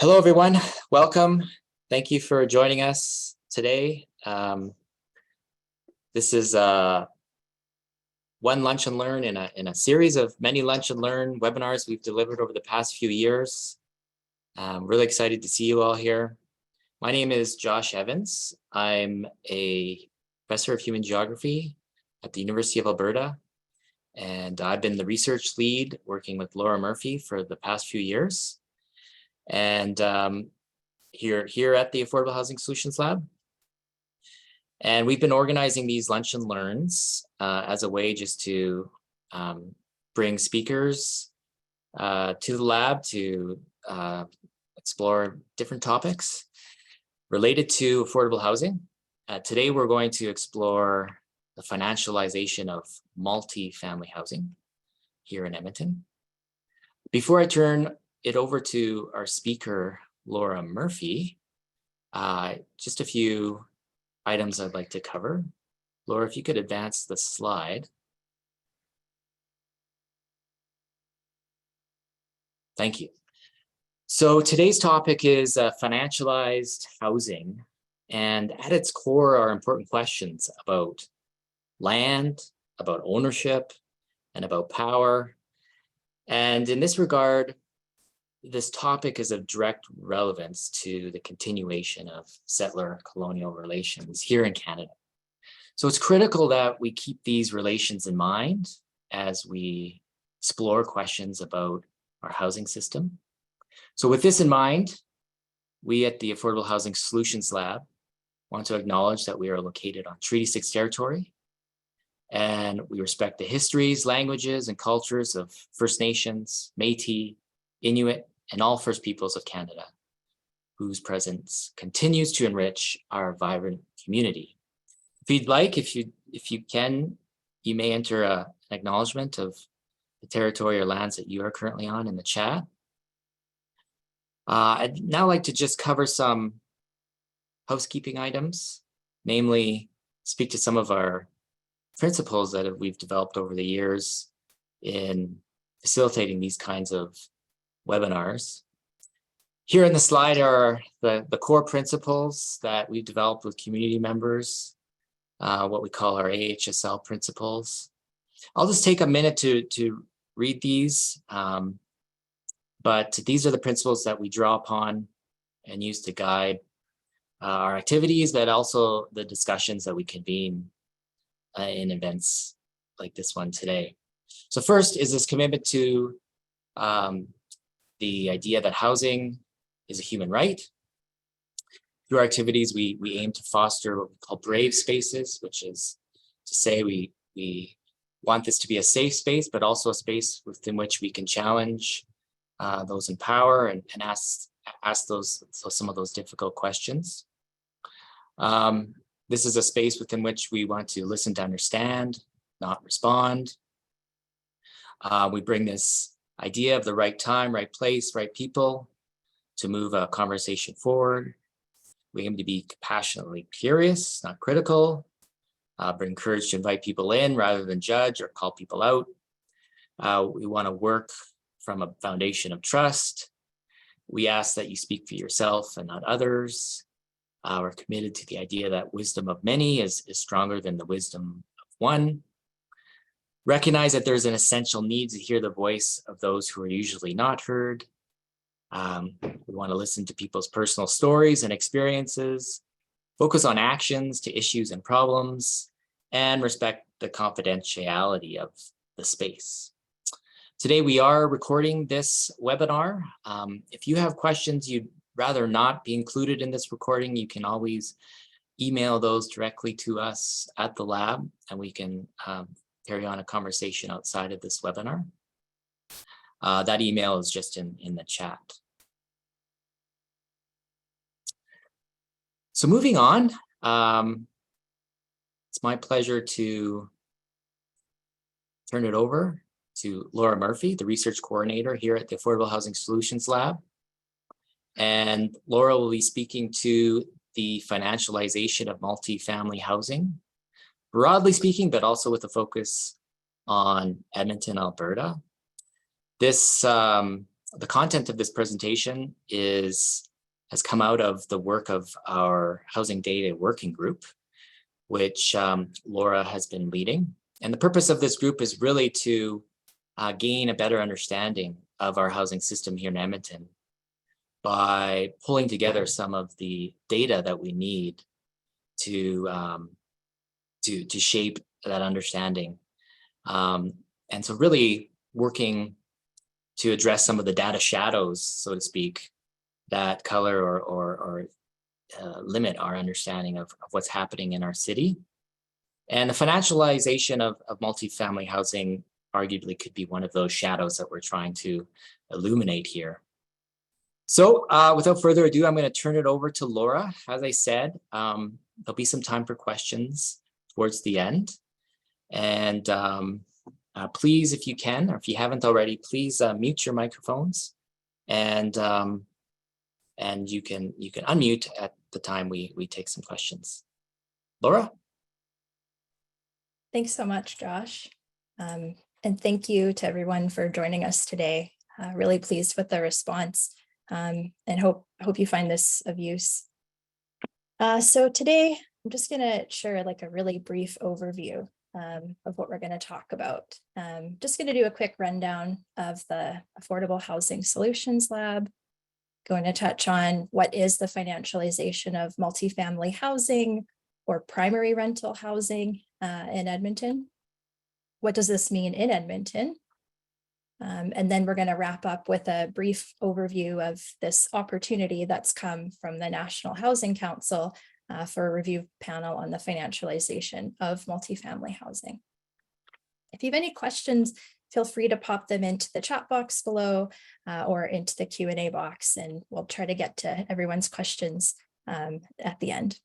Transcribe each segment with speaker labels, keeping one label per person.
Speaker 1: Hello, everyone. Welcome. Thank you for joining us today. This is one Lunch and Learn in a series of many Lunch and Learn webinars we've delivered over the past few years. I'm really excited to see you all here. My name is Josh Evans. I'm a professor of human geography at the University of Alberta, and I've been the research lead working with Laura Murphy for the past few years. And here at the Affordable Housing Solutions Lab. And we've been organizing these Lunch and Learns as a way just to bring speakers to the lab to explore different topics related to affordable housing. Today, we're going to explore the financialization of multi-family housing here in Edmonton. Before I turn it over to our speaker, Laura Murphy, just a few items I'd like to cover. Laura, if you could advance the slide. Thank you. So today's topic is financialized housing, and at its core are important questions about land, about ownership, and about power. And in this regard, this topic is of direct relevance to the continuation of settler-colonial relations here in Canada. So it's critical that we keep these relations in mind as we explore questions about our housing system. So with this in mind, we at the Affordable Housing Solutions Lab want to acknowledge that we are located on Treaty 6 territory, and we respect the histories, languages, and cultures of First Nations, Métis, Inuit, and all First Peoples of Canada, whose presence continues to enrich our vibrant community. If you'd like, if you can, you may enter an acknowledgement of the territory or lands that you are currently on in the chat. I'd now like to just cover some housekeeping items, namely speak to some of our principles that we've developed over the years in facilitating these kinds of webinars. Here in the slide are the core principles that we developed with community members, what we call our AHSL principles. I'll just take a minute to read these, but these are the principles that we draw upon and use to guide our activities, but also the discussions that we convene in events like this one today. So first is this commitment to the idea that housing is a human right. Through our activities, we aim to foster what we call brave spaces, which is to say we want this to be a safe space, but also a space within which we can challenge those in power and ask some of those difficult questions. This is a space within which we want to listen to understand, not respond. We bring this idea of the right time, right place, right people to move a conversation forward. We aim to be compassionately curious, not critical. Bring courage to invite people in rather than judge or call people out. We want to work from a foundation of trust. We ask that you speak for yourself and not others. We're committed to the idea that wisdom of many is stronger than the wisdom of one. Recognize that there's an essential need to hear the voice of those who are usually not heard. We want to listen to people's personal stories and experiences, focus on actions to issues and problems, and respect the confidentiality of the space. Today, we are recording this webinar. If you have questions you'd rather not be included in this recording, you can always email those directly to us at the lab, and we can carry on a conversation outside of this webinar. That email is just in the chat. So moving on, it's my pleasure to turn it over to Laura Murphy, the research coordinator here at the Affordable Housing Solutions Lab. And Laura will be speaking to the financialization of multi-family housing, broadly speaking, but also with a focus on Edmonton, Alberta. This The content of this presentation has come out of the work of our Housing Data Working Group, which Laura has been leading. And the purpose of this group is really to gain a better understanding of our housing system here in Edmonton by pulling together some of the data that we need to shape that understanding. And so really working to address some of the data shadows, so to speak, that color or limit our understanding of what's happening in our city. And the financialization of multifamily housing arguably could be one of those shadows that we're trying to illuminate here. So without further ado, I'm going to turn it over to Laura. As I said, there'll be some time for questions towards the end. And please, if you can, or if you haven't already, please mute your microphones, and you can unmute at the time we take some questions. Laura?
Speaker 2: Thanks so much, Josh. And thank you to everyone for joining us today. Really pleased with the response, and hope you find this of use. So today, I'm just going to share like a really brief overview of what we're going to talk about. Just going to do a quick rundown of the Affordable Housing Solutions Lab. Going to touch on what is the financialization of multifamily housing or primary rental housing in Edmonton. What does this mean in Edmonton? And then we're going to wrap up with a brief overview of this opportunity that's come from the National Housing Council for a review panel on the financialization of multifamily housing. If you have any questions, feel free to pop them into the chat box below or into the Q&A box, and we'll try to get to everyone's questions at the end.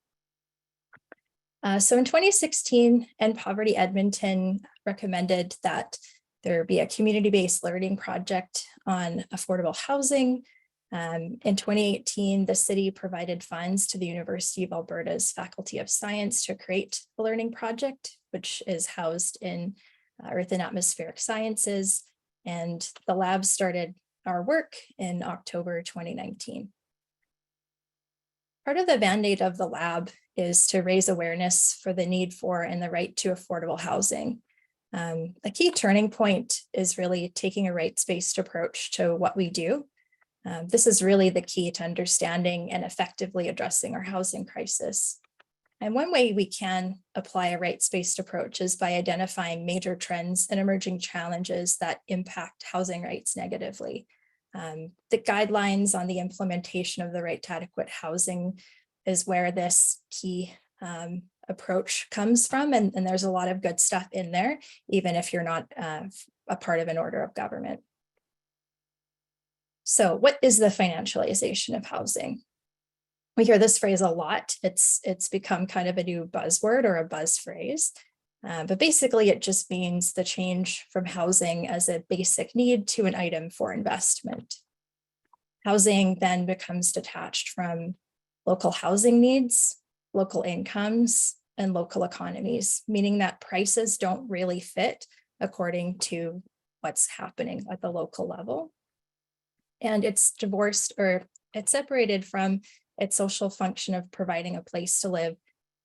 Speaker 2: So in 2016, End Poverty Edmonton recommended that there be a community-based learning project on affordable housing. In 2018, the city provided funds to the University of Alberta's Faculty of Science to create a learning project, which is housed in Earth and Atmospheric Sciences. And the lab started our work in October 2019. Part of the mandate of the lab is to raise awareness for the need for and the right to affordable housing. A key turning point is really taking a rights-based approach to what we do. This is really the key to understanding and effectively addressing our housing crisis. And one way we can apply a rights-based approach is by identifying major trends and emerging challenges that impact housing rights negatively. The guidelines on the implementation of the right to adequate housing is where this key approach comes from, and there's a lot of good stuff in there, even if you're not a part of an order of government. So what is the financialization of housing? We hear this phrase a lot. It's become kind of a new buzzword or a buzz phrase, but basically it just means the change from housing as a basic need to an item for investment. Housing then becomes detached from local housing needs, local incomes, and local economies, meaning that prices don't really fit according to what's happening at the local level. And it's divorced, or it's separated from its social function of providing a place to live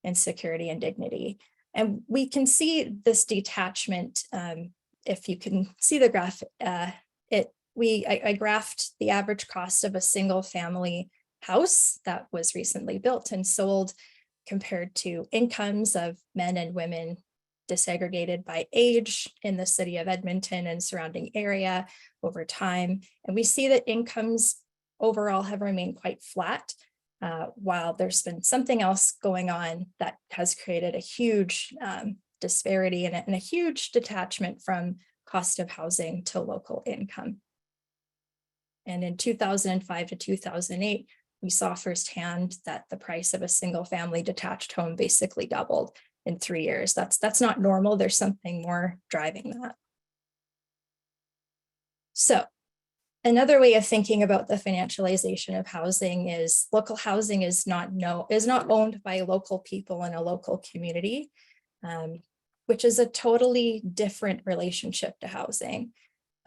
Speaker 2: in security and dignity. And we can see this detachment, if you can see the graph, I graphed the average cost of a single family house that was recently built and sold compared to incomes of men and women disaggregated by age in the city of Edmonton and surrounding area over time. And we see that incomes overall have remained quite flat, while there's been something else going on that has created a huge disparity and a huge detachment from cost of housing to local income. And in 2005 to 2008, we saw firsthand that the price of a single family detached home basically doubled in 3 years. That's not normal. There's something more driving that. So another way of thinking about the financialization of housing is local housing is not owned by local people in a local community, which is a totally different relationship to housing.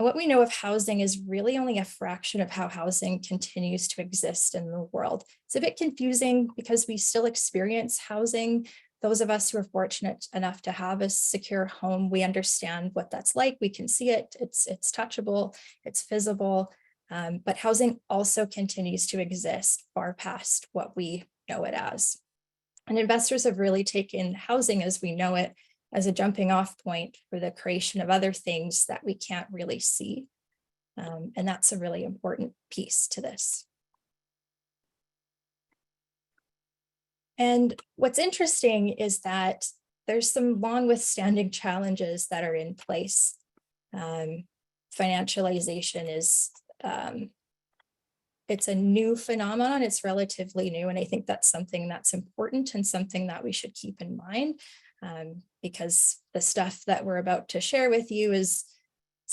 Speaker 2: And what we know of housing is really only a fraction of how housing continues to exist in the world. It's a bit confusing because we still experience housing. Those of us who are fortunate enough to have a secure home, we understand what that's like. We can see it, it's touchable, it's visible, but housing also continues to exist far past what we know it as. And investors have really taken housing as we know it as a jumping off point for the creation of other things that we can't really see. And that's a really important piece to this. And what's interesting is that there's some long withstanding challenges that are in place. Financialization is, it's a new phenomenon, it's relatively new, and I think that's something that's important and something that we should keep in mind, because the stuff that we're about to share with you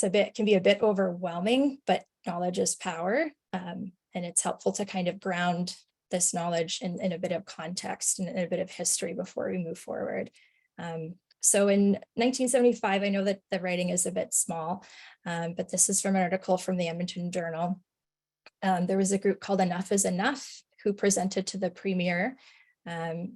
Speaker 2: can be a bit overwhelming, but knowledge is power, and it's helpful to kind of ground this knowledge in a bit of context and a bit of history before we move forward. So in 1975, I know that the writing is a bit small, but this is from an article from the Edmonton Journal. There was a group called Enough is Enough who presented to the premier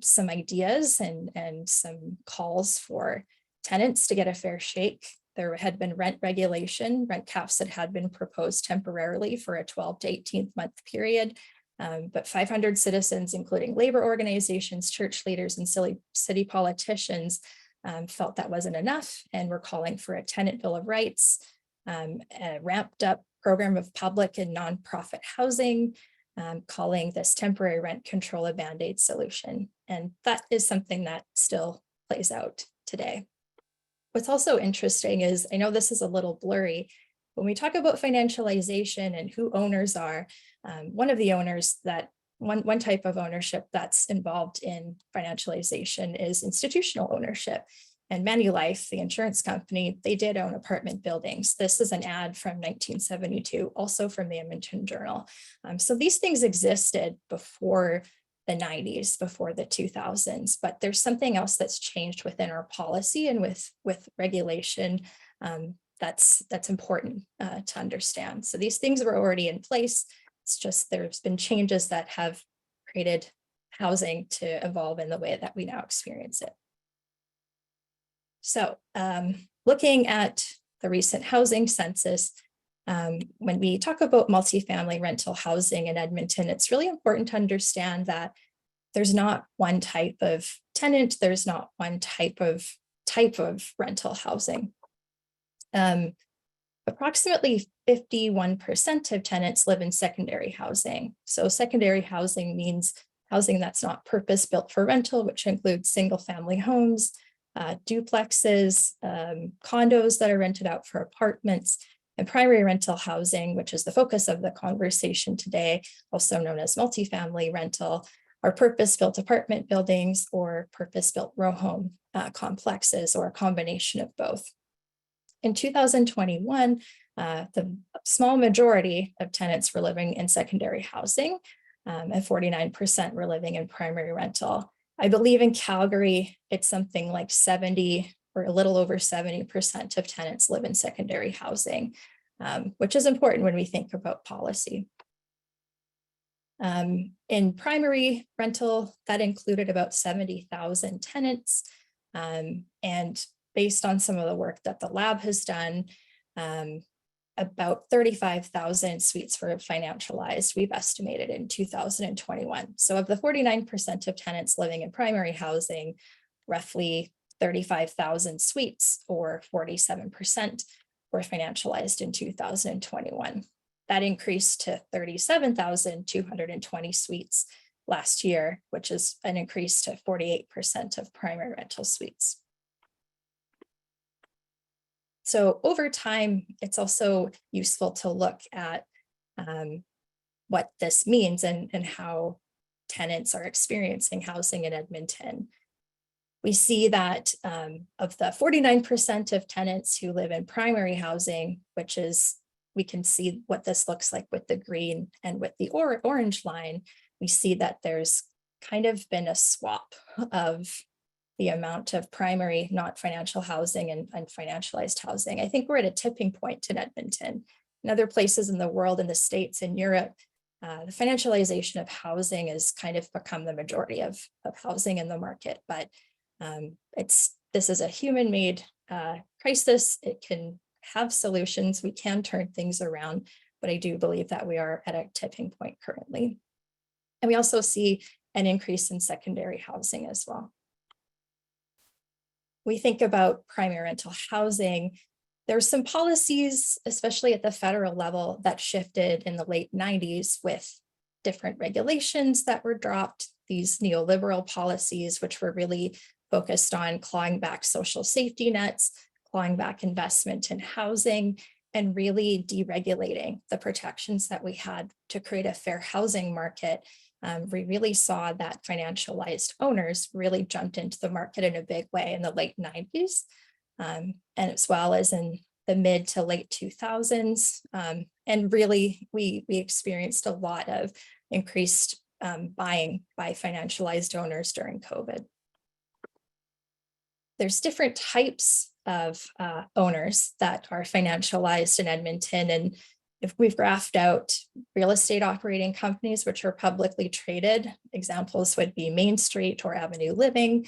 Speaker 2: some ideas and some calls for tenants to get a fair shake. There had been rent regulation, rent caps that had been proposed temporarily for a 12 to 18 month period. But 500 citizens, including labor organizations, church leaders, and city politicians, felt that wasn't enough and were calling for a tenant bill of rights, a ramped up program of public and nonprofit housing, calling this temporary rent control a band-aid solution. And that is something that still plays out today. What's also interesting is, I know this is a little blurry, when we talk about financialization and who owners are, one of the owners that one type of ownership that's involved in financialization is institutional ownership. And Manulife, the insurance company, they did own apartment buildings. This is an ad from 1972, also from the Edmonton Journal. So these things existed before the 90s, before the 2000s, but there's something else that's changed within our policy and with regulation that's important to understand. So these things were already in place. It's just there's been changes that have created housing to evolve in the way that we now experience it. So looking at the recent housing census, when we talk about multifamily rental housing in Edmonton, it's really important to understand that there's not one type of tenant, there's not one type of rental housing. Approximately 51% of tenants live in secondary housing. So secondary housing means housing that's not purpose-built for rental, which includes single-family homes, duplexes, condos that are rented out for apartments, and primary rental housing, which is the focus of the conversation today, also known as multifamily rental, are purpose-built apartment buildings or purpose-built row home complexes, or a combination of both. In 2021, the small majority of tenants were living in secondary housing, and 49% were living in primary rental. I believe in Calgary, it's something like 70 or a little over 70% of tenants live in secondary housing, which is important when we think about policy. In primary rental, that included about 70,000 tenants, and based on some of the work that the lab has done, about 35,000 suites were financialized, we've estimated in 2021. So of the 49% of tenants living in primary housing, roughly 35,000 suites, or 47%, were financialized in 2021. That increased to 37,220 suites last year, which is an increase to 48% of primary rental suites. So over time, it's also useful to look at what this means and how tenants are experiencing housing in Edmonton. We see that of the 49% of tenants who live in primary housing, which is, we can see what this looks like with the green and with the orange line, we see that there's kind of been a swap of the amount of primary, not financial housing and financialized housing. I think we're at a tipping point in Edmonton. In other places in the world, in the States and Europe, the financialization of housing has kind of become the majority of housing in the market. But this is a human-made crisis. It can have solutions. We can turn things around, but I do believe that we are at a tipping point currently. And we also see an increase in secondary housing as well. We think about primary rental housing. There's some policies, especially at the federal level, that shifted in the late 90s with different regulations that were dropped, these neoliberal policies, which were really focused on clawing back social safety nets, clawing back investment in housing, and really deregulating the protections that we had to create a fair housing market. We really saw that financialized owners really jumped into the market in a big way in the late 90s, and as well as in the mid to late 2000s. And really, we experienced a lot of increased buying by financialized owners during COVID. There's different types of owners that are financialized in Edmonton. And if we've graphed out real estate operating companies, which are publicly traded, examples would be Main Street or Avenue Living.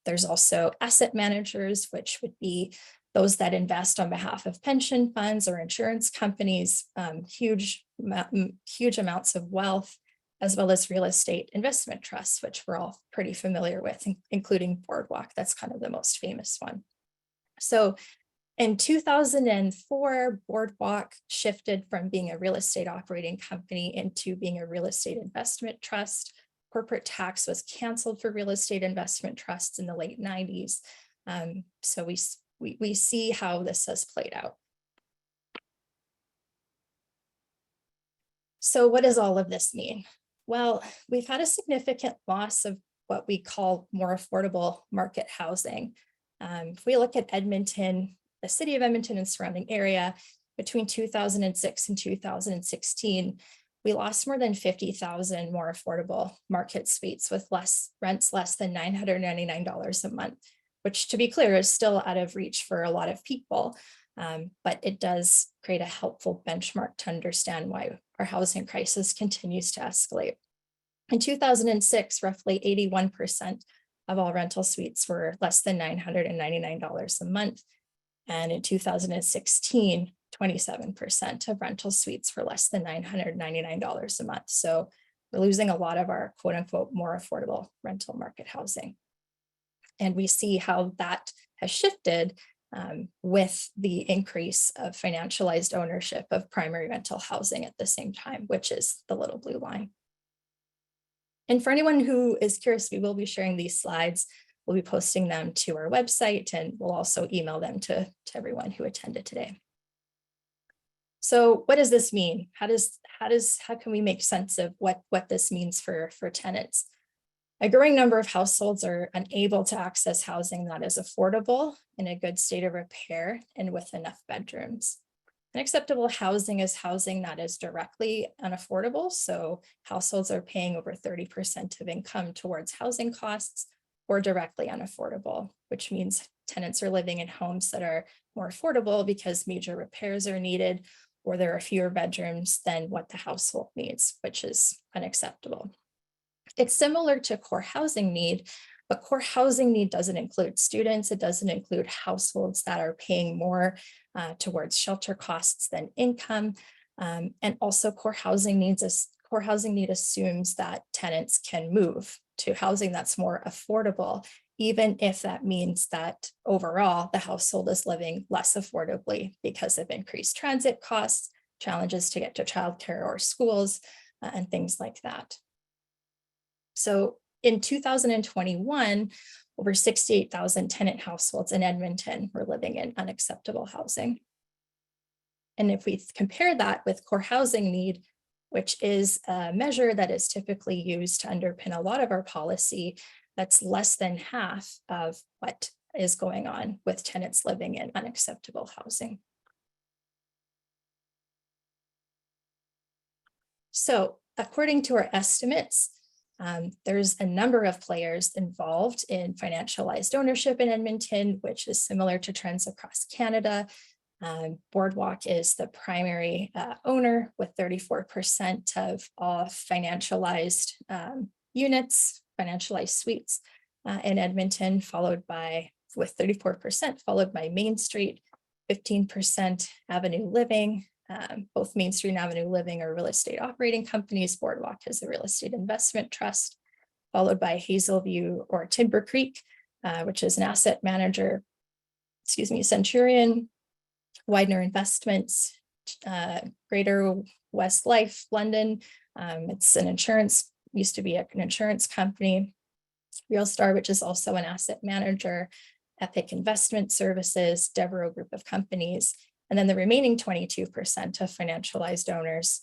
Speaker 2: There's also asset managers, which would be those that invest on behalf of pension funds or insurance companies, huge amounts of wealth, as well as real estate investment trusts, which we're all pretty familiar with, including Boardwalk. That's kind of the most famous one. So in 2004, Boardwalk shifted from being a real estate operating company into being a real estate investment trust. Corporate tax was canceled for real estate investment trusts in the late 90s. So we see how this has played out. So what does all of this mean? Well, we've had a significant loss of what we call more affordable market housing. If we look at Edmonton, the city of Edmonton and surrounding area, between 2006 and 2016, we lost more than 50,000 more affordable market suites with rents less than $999 a month, which, to be clear, is still out of reach for a lot of people. But it does create a helpful benchmark to understand why our housing crisis continues to escalate. In 2006, roughly 81% of all rental suites were less than $999 a month. And in 2016, 27% of rental suites were less than $999 a month. So we're losing a lot of our quote unquote more affordable rental market housing. And we see how that has shifted with the increase of financialized ownership of primary rental housing at the same time, which is the little blue line. And for anyone who is curious, we will be sharing these slides. We'll be posting them to our website, and we'll also email them to everyone who attended today. So what does this mean? How can we make sense of what this means for tenants? A growing number of households are unable to access housing that is affordable, in a good state of repair, and with enough bedrooms. Unacceptable housing is housing that is directly unaffordable. So households are paying over 30% of income towards housing costs, or directly unaffordable, which means tenants are living in homes that are more affordable because major repairs are needed, or there are fewer bedrooms than what the household needs, which is unacceptable. It's similar to core housing need, but core housing need doesn't include students. It doesn't include households that are paying more towards shelter costs than income. And also core housing need assumes that tenants can move to housing that's more affordable, even if that means that overall the household is living less affordably because of increased transit costs, challenges to get to childcare or schools, and things like that. So in 2021, over 68,000 tenant households in Edmonton were living in unacceptable housing. And if we compare that with core housing need, which is a measure that is typically used to underpin a lot of our policy, that's less than half of what is going on with tenants living in unacceptable housing. So according to our estimates, There's a number of players involved in financialized ownership in Edmonton, which is similar to trends across Canada. Boardwalk is the primary owner with 34% of all financialized units, financialized suites in Edmonton, followed by, with 34%, followed by Main Street, 15% Avenue Living. Both Main Street and Avenue Living are real estate operating companies. Boardwalk is a real estate investment trust, followed by Hazelview or Timber Creek, which is an asset manager, Centurion, Widener Investments, Greater West Life, London. It's an insurance, used to be an insurance company. Real Star, which is also an asset manager, Epic Investment Services, Devereaux Group of Companies, and then the remaining 22% of financialized owners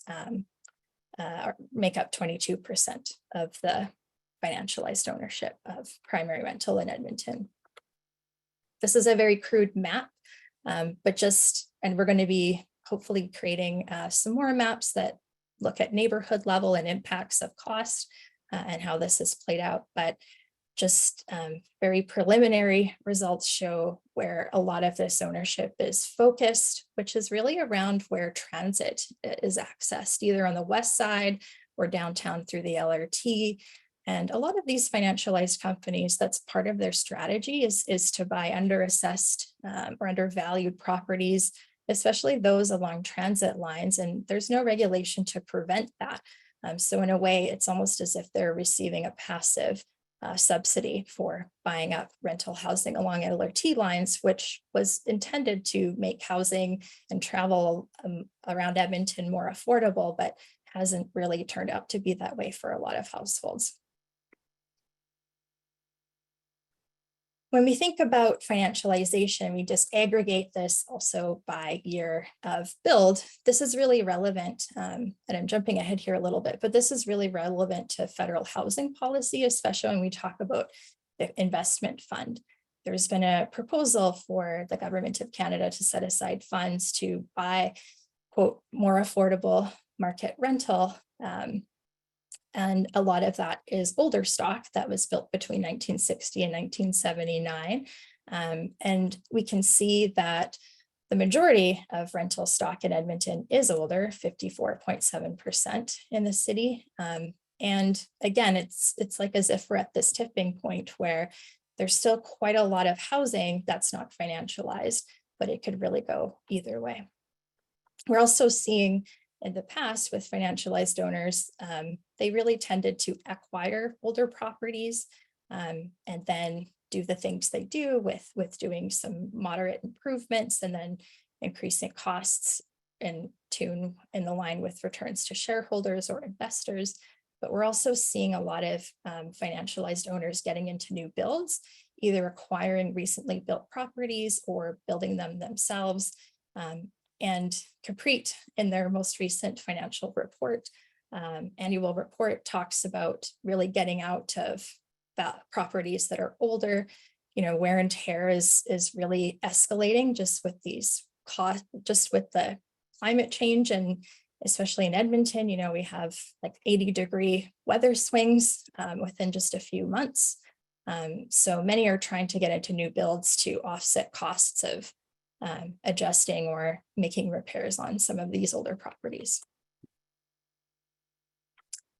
Speaker 2: make up 22% of the financialized ownership of primary rental in Edmonton. This is a very crude map, and we're going to be hopefully creating some more maps that look at neighborhood level and impacts of cost and how this has played out. But just very preliminary results show where a lot of this ownership is focused, which is really around where transit is accessed, either on the west side or downtown through the LRT. And a lot of these financialized companies, that's part of their strategy is to buy underassessed or undervalued properties, especially those along transit lines. And there's no regulation to prevent that. So in a way, it's almost as if they're receiving a passive subsidy for buying up rental housing along LRT lines, which was intended to make housing and travel around Edmonton more affordable, but hasn't really turned out to be that way for a lot of households. When we think about financialization, we just aggregate this also by year of build. This is really relevant, and I'm jumping ahead here a little bit, but this is really relevant to federal housing policy, especially when we talk about the investment fund. There's been a proposal for the government of Canada to set aside funds to buy, quote, more affordable market rental. And a lot of that is older stock that was built between 1960 and 1979. And we can see that the majority of rental stock in Edmonton is older, 54.7% in the city. And again, it's like as if we're at this tipping point where there's still quite a lot of housing that's not financialized, but it could really go either way. We're also seeing in the past with financialized owners, they really tended to acquire older properties and then do the things they do with doing some moderate improvements and then increasing costs in the line with returns to shareholders or investors. But we're also seeing a lot of financialized owners getting into new builds, either acquiring recently built properties or building them themselves. And Caprete, in their most recent financial report, annual report, talks about really getting out of properties that are older. Wear and tear is really escalating just with these costs, just with the climate change, and especially in Edmonton, we have like 80-degree weather swings within just a few months. So many are trying to get into new builds to offset costs of adjusting or making repairs on some of these older properties.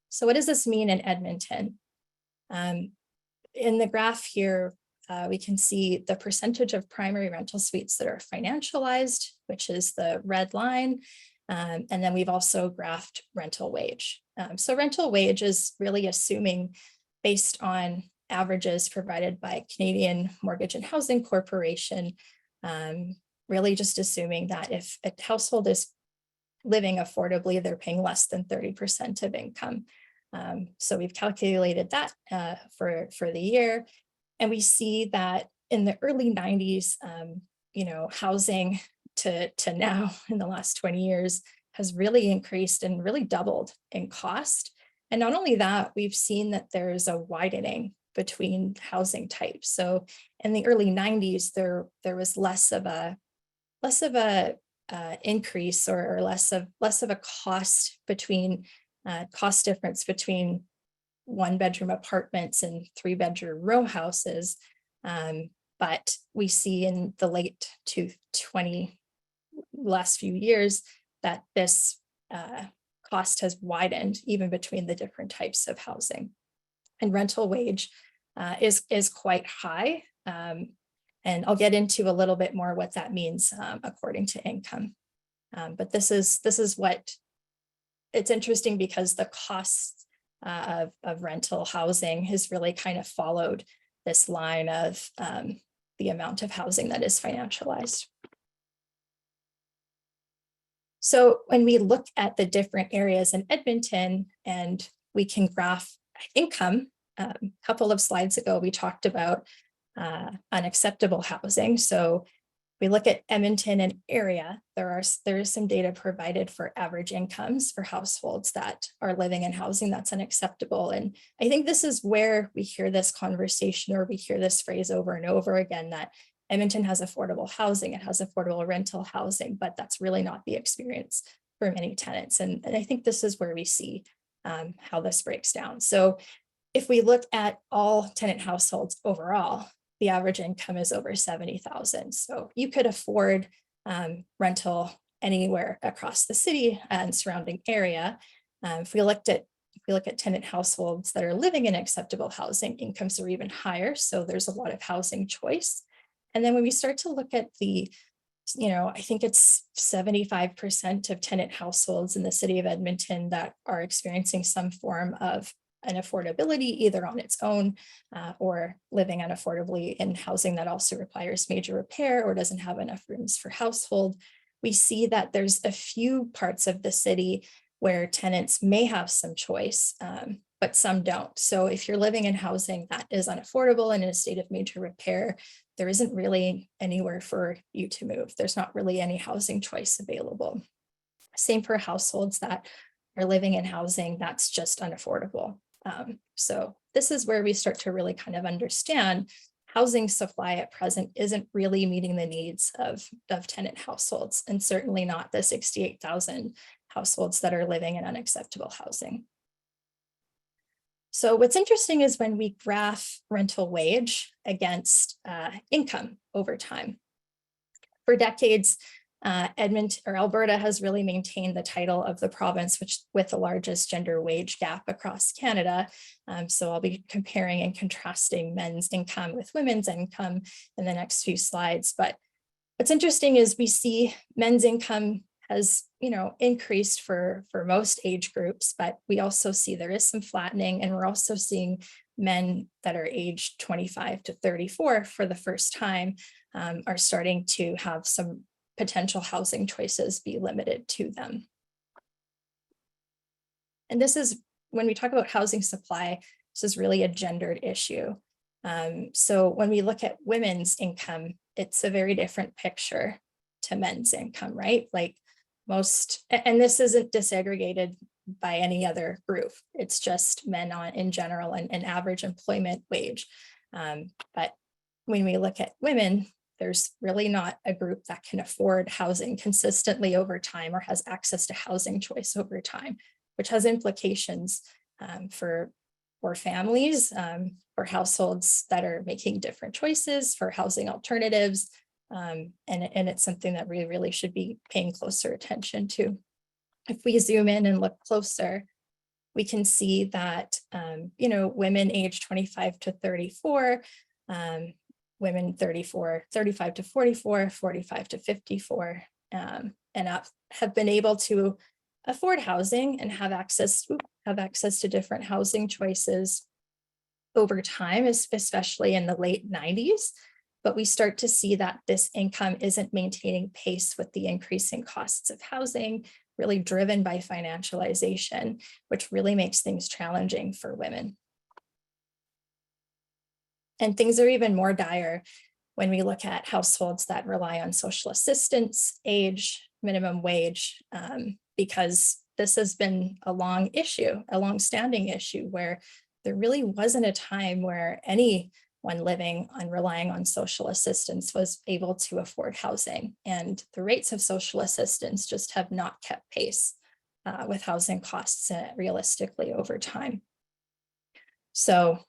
Speaker 2: So what does this mean in Edmonton? In the graph here, we can see the percentage of primary rental suites that are financialized, which is the red line. And then we've also graphed rental wage. So rental wage is really assuming, based on averages provided by Canadian Mortgage and Housing Corporation, really just assuming that if a household is living affordably, they're paying less than 30% of income. So we've calculated that for the year. And we see that in the early 90s, housing to now in the last 20 years has really increased and really doubled in cost. And not only that, we've seen that there's a widening between housing types. So in the early 90s, there was less of a increase or less of a cost difference between 1-bedroom apartments and 3-bedroom row houses. But we see in the late to last few years that this cost has widened even between the different types of housing. And rental wage is quite high. And I'll get into a little bit more what that means according to income. But this is what it's interesting, because the cost of rental housing has really kind of followed this line of the amount of housing that is financialized. So when we look at the different areas in Edmonton and we can graph income, a couple of slides ago, we talked about unacceptable housing. So we look at Edmonton and area, there is some data provided for average incomes for households that are living in housing that's unacceptable. And I think this is where we hear this conversation, or we hear this phrase over and over again, that Edmonton has affordable housing, it has affordable rental housing, but that's really not the experience for many tenants. And I think this is where we see how this breaks down. So if we look at all tenant households overall, the average income is over 70,000. So you could afford rental anywhere across the city and surrounding area. If we look at tenant households that are living in acceptable housing, incomes are even higher. So there's a lot of housing choice. And then when we start to look at the, I think it's 75% of tenant households in the city of Edmonton that are experiencing some form of an affordability, either on its own or living unaffordably in housing that also requires major repair or doesn't have enough rooms for household. We see that there's a few parts of the city where tenants may have some choice, but some don't. So if you're living in housing that is unaffordable and in a state of major repair, there isn't really anywhere for you to move. There's not really any housing choice available. Same for households that are living in housing that's just unaffordable. So this is where we start to really kind of understand housing supply at present isn't really meeting the needs of tenant households, and certainly not the 68,000 households that are living in unacceptable housing. So what's interesting is when we graph rental wage against income over time. For decades, Edmonton or Alberta has really maintained the title of the province with the largest gender wage gap across Canada. So I'll be comparing and contrasting men's income with women's income in the next few slides. But what's interesting is we see men's income has increased for most age groups, but we also see there is some flattening, and we're also seeing men that are aged 25 to 34 for the first time are starting to have some potential housing choices be limited to them. And this is, when we talk about housing supply, this is really a gendered issue. So when we look at women's income, it's a very different picture to men's income, right? Like most, and this isn't disaggregated by any other group. It's just men in general and average employment wage. But when we look at women, there's really not a group that can afford housing consistently over time or has access to housing choice over time, which has implications for families, for households that are making different choices, for housing alternatives. And it's something that we really should be paying closer attention to. If we zoom in and look closer, we can see that, women age 25 to 34, women 35 to 44, 45 to 54, and up have been able to afford housing and have access to different housing choices over time, especially in the late 90s. But we start to see that this income isn't maintaining pace with the increasing costs of housing, really driven by financialization, which really makes things challenging for women. And things are even more dire when we look at households that rely on social assistance, age, minimum wage, because this has been a long-standing issue where there really wasn't a time where anyone living on relying on social assistance was able to afford housing. And the rates of social assistance just have not kept pace with housing costs realistically over time. So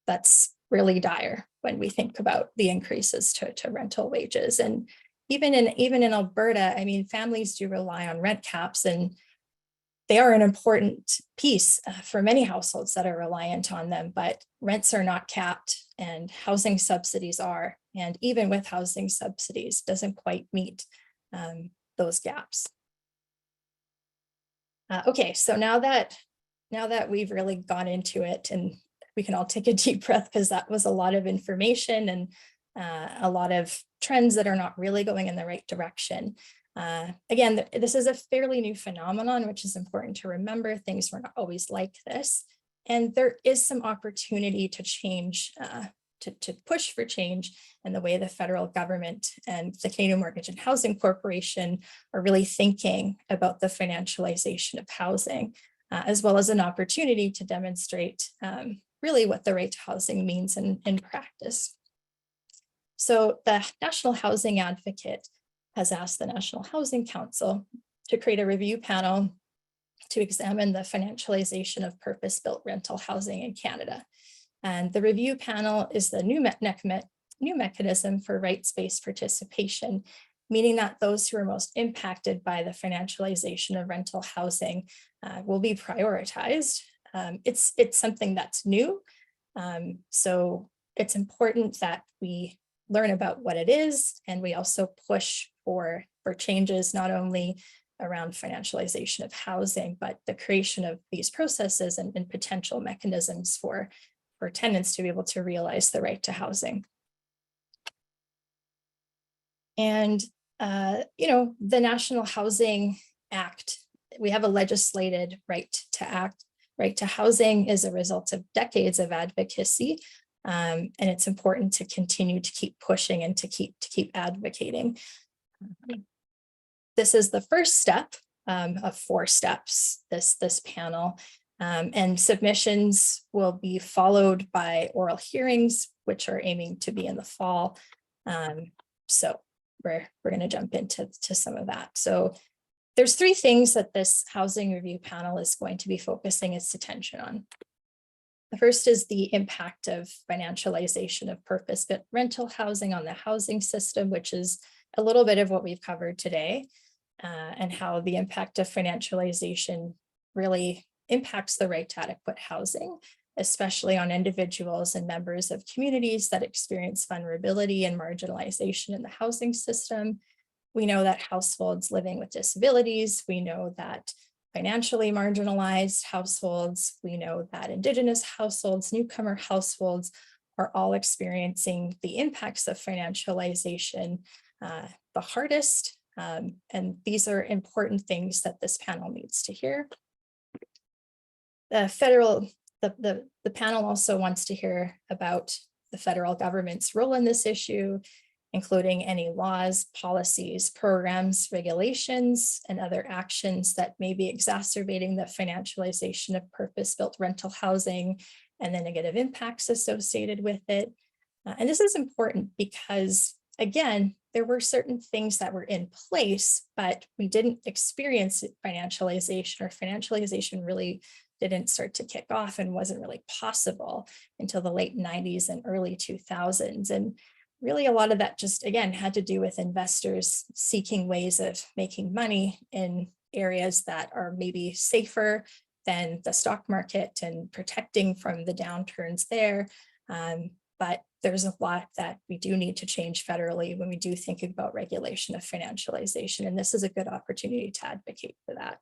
Speaker 2: that's really dire when we think about the increases to rental wages. And even in Alberta, I mean, families do rely on rent caps, and they are an important piece for many households that are reliant on them, but rents are not capped and housing subsidies are. And even with housing subsidies, doesn't quite meet those gaps. Okay, so now that we've really gone into it, and we can all take a deep breath because that was a lot of information and a lot of trends that are not really going in the right direction. Again, this is a fairly new phenomenon, which is important to remember. Things were not always like this. And there is some opportunity to change, to push for change in the way the federal government and the Canadian Mortgage and Housing Corporation are really thinking about the financialization of housing, as well as an opportunity to demonstrate really what the right to housing means in practice. So the National Housing Advocate has asked the National Housing Council to create a review panel to examine the financialization of purpose-built rental housing in Canada. And the review panel is the new mechanism for rights-based participation, meaning that those who are most impacted by the financialization of rental housing will be prioritized. It's something that's new, so it's important that we learn about what it is, and we also push for changes not only around financialization of housing, but the creation of these processes and potential mechanisms for tenants to be able to realize the right to housing. And the National Housing Act, we have a legislated right to act. Right to housing is a result of decades of advocacy, and it's important to continue to keep pushing and to keep advocating. This is the first step of 4 steps, this panel, and submissions will be followed by oral hearings, which are aiming to be in the fall. So we're going to jump into some of that. So there's 3 things that this housing review panel is going to be focusing its attention on. The first is the impact of financialization of purpose-built rental housing on the housing system, which is a little bit of what we've covered today, and how the impact of financialization really impacts the right to adequate housing, especially on individuals and members of communities that experience vulnerability and marginalization in the housing system. We know that households living with disabilities, we know that financially marginalized households, we know that Indigenous households, newcomer households are all experiencing the impacts of financialization the hardest. And these are important things that this panel needs to hear. The panel also wants to hear about the federal government's role in this issue, including any laws, policies, programs, regulations, and other actions that may be exacerbating the financialization of purpose-built rental housing and the negative impacts associated with it. And this is important because, again, there were certain things that were in place, but we didn't experience financialization, or financialization really didn't start to kick off and wasn't really possible until the late 90s and early 2000s. And really a lot of that just, again, had to do with investors seeking ways of making money in areas that are maybe safer than the stock market and protecting from the downturns there. But there's a lot that we do need to change federally when we do think about regulation of financialization. And this is a good opportunity to advocate for that.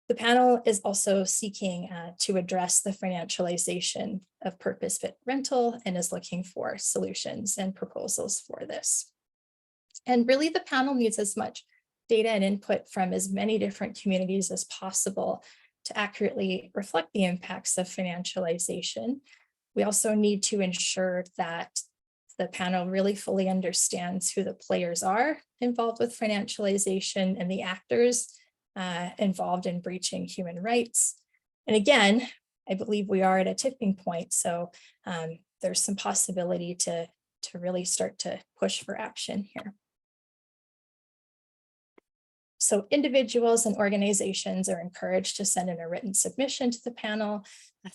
Speaker 2: The panel is also seeking to address the financialization of purpose-built rental and is looking for solutions and proposals for this. And really the panel needs as much data and input from as many different communities as possible to accurately reflect the impacts of financialization. We also need to ensure that the panel really fully understands who the players are involved with financialization and the actors involved in breaching human rights. And again, I believe we are at a tipping point. So there's some possibility to really start to push for action here. So individuals and organizations are encouraged to send in a written submission to the panel.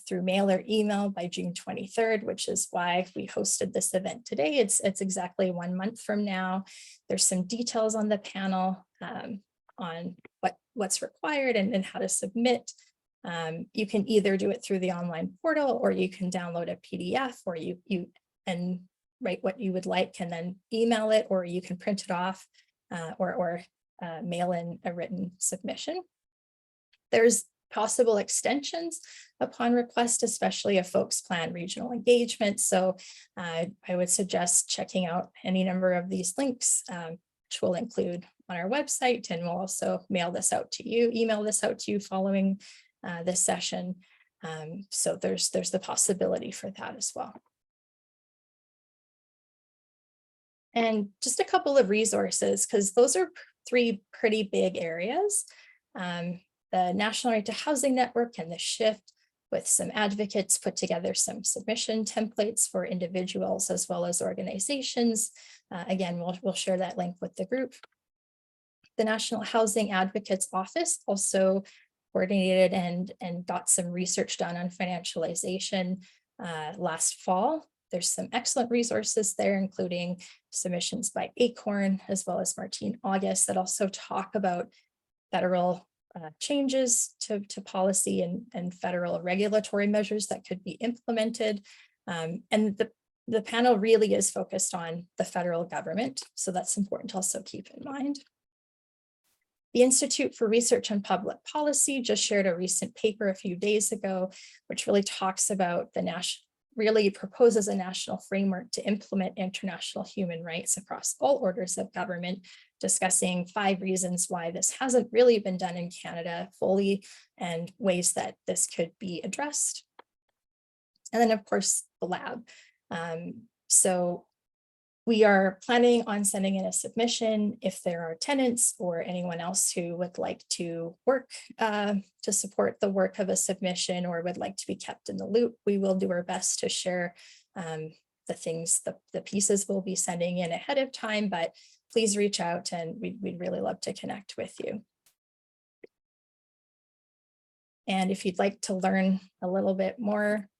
Speaker 2: through mail or email by June 23rd, which is why we hosted this event today. It's exactly 1 month from now. There's some details on the panel on what's required and how to submit. You can either do it through the online portal, or you can download a PDF, or you and write what you would like and then email it, or you can print it off or mail in a written submission. There's possible extensions upon request, especially if folks plan regional engagement. So I would suggest checking out any number of these links, which we'll include on our website, and we'll also email this out to you following this session. So there's the possibility for that as well. And just a couple of resources, because those are 3 pretty big areas. The National Right to Housing Network and the Shift, with some advocates, put together some submission templates for individuals as well as organizations. Again, we'll share that link with the group. The National Housing Advocates Office also coordinated and got some research done on financialization last fall. There's some excellent resources there, including submissions by Acorn as well as Martine August, that also talk about federal changes to policy and federal regulatory measures that could be implemented. And the panel really is focused on the federal government, so that's important to also keep in mind. The Institute for Research on Public Policy just shared a recent paper a few days ago, which really talks about really proposes a national framework to implement international human rights across all orders of government, discussing 5 reasons why this hasn't really been done in Canada fully and ways that this could be addressed. And then, of course, the lab. So we are planning on sending in a submission if there are tenants or anyone else who would like to work to support the work of a submission or would like to be kept in the loop. We will do our best to share the things, the pieces we'll be sending in ahead of time, but please reach out and we'd really love to connect with you. And if you'd like to learn a little bit more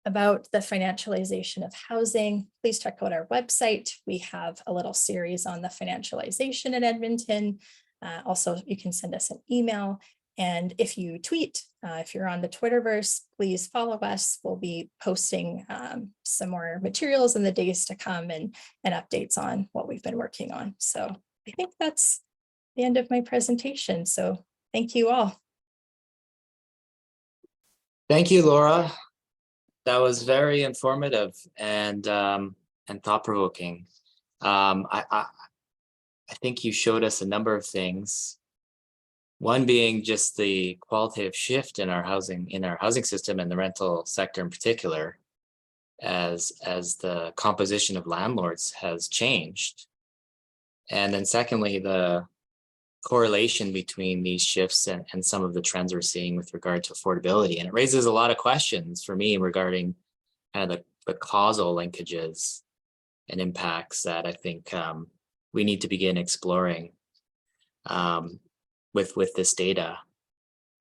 Speaker 2: about the financialization of housing, please check out our website. We have a little series on the financialization in Edmonton. Also, you can send us an email. And if you tweet, if you're on the Twitterverse, please follow us. We'll be posting some more materials in the days to come and updates on what we've been working on. So I think that's the end of my presentation. So thank you all.
Speaker 1: Thank you, Laura. That was very informative and thought-provoking. I think you showed us a number of things. One being just the qualitative shift in our housing system and the rental sector in particular, as the composition of landlords has changed. And then secondly, the correlation between these shifts and some of the trends we're seeing with regard to affordability. And it raises a lot of questions for me regarding kind of the causal linkages and impacts that I think we need to begin exploring with this data.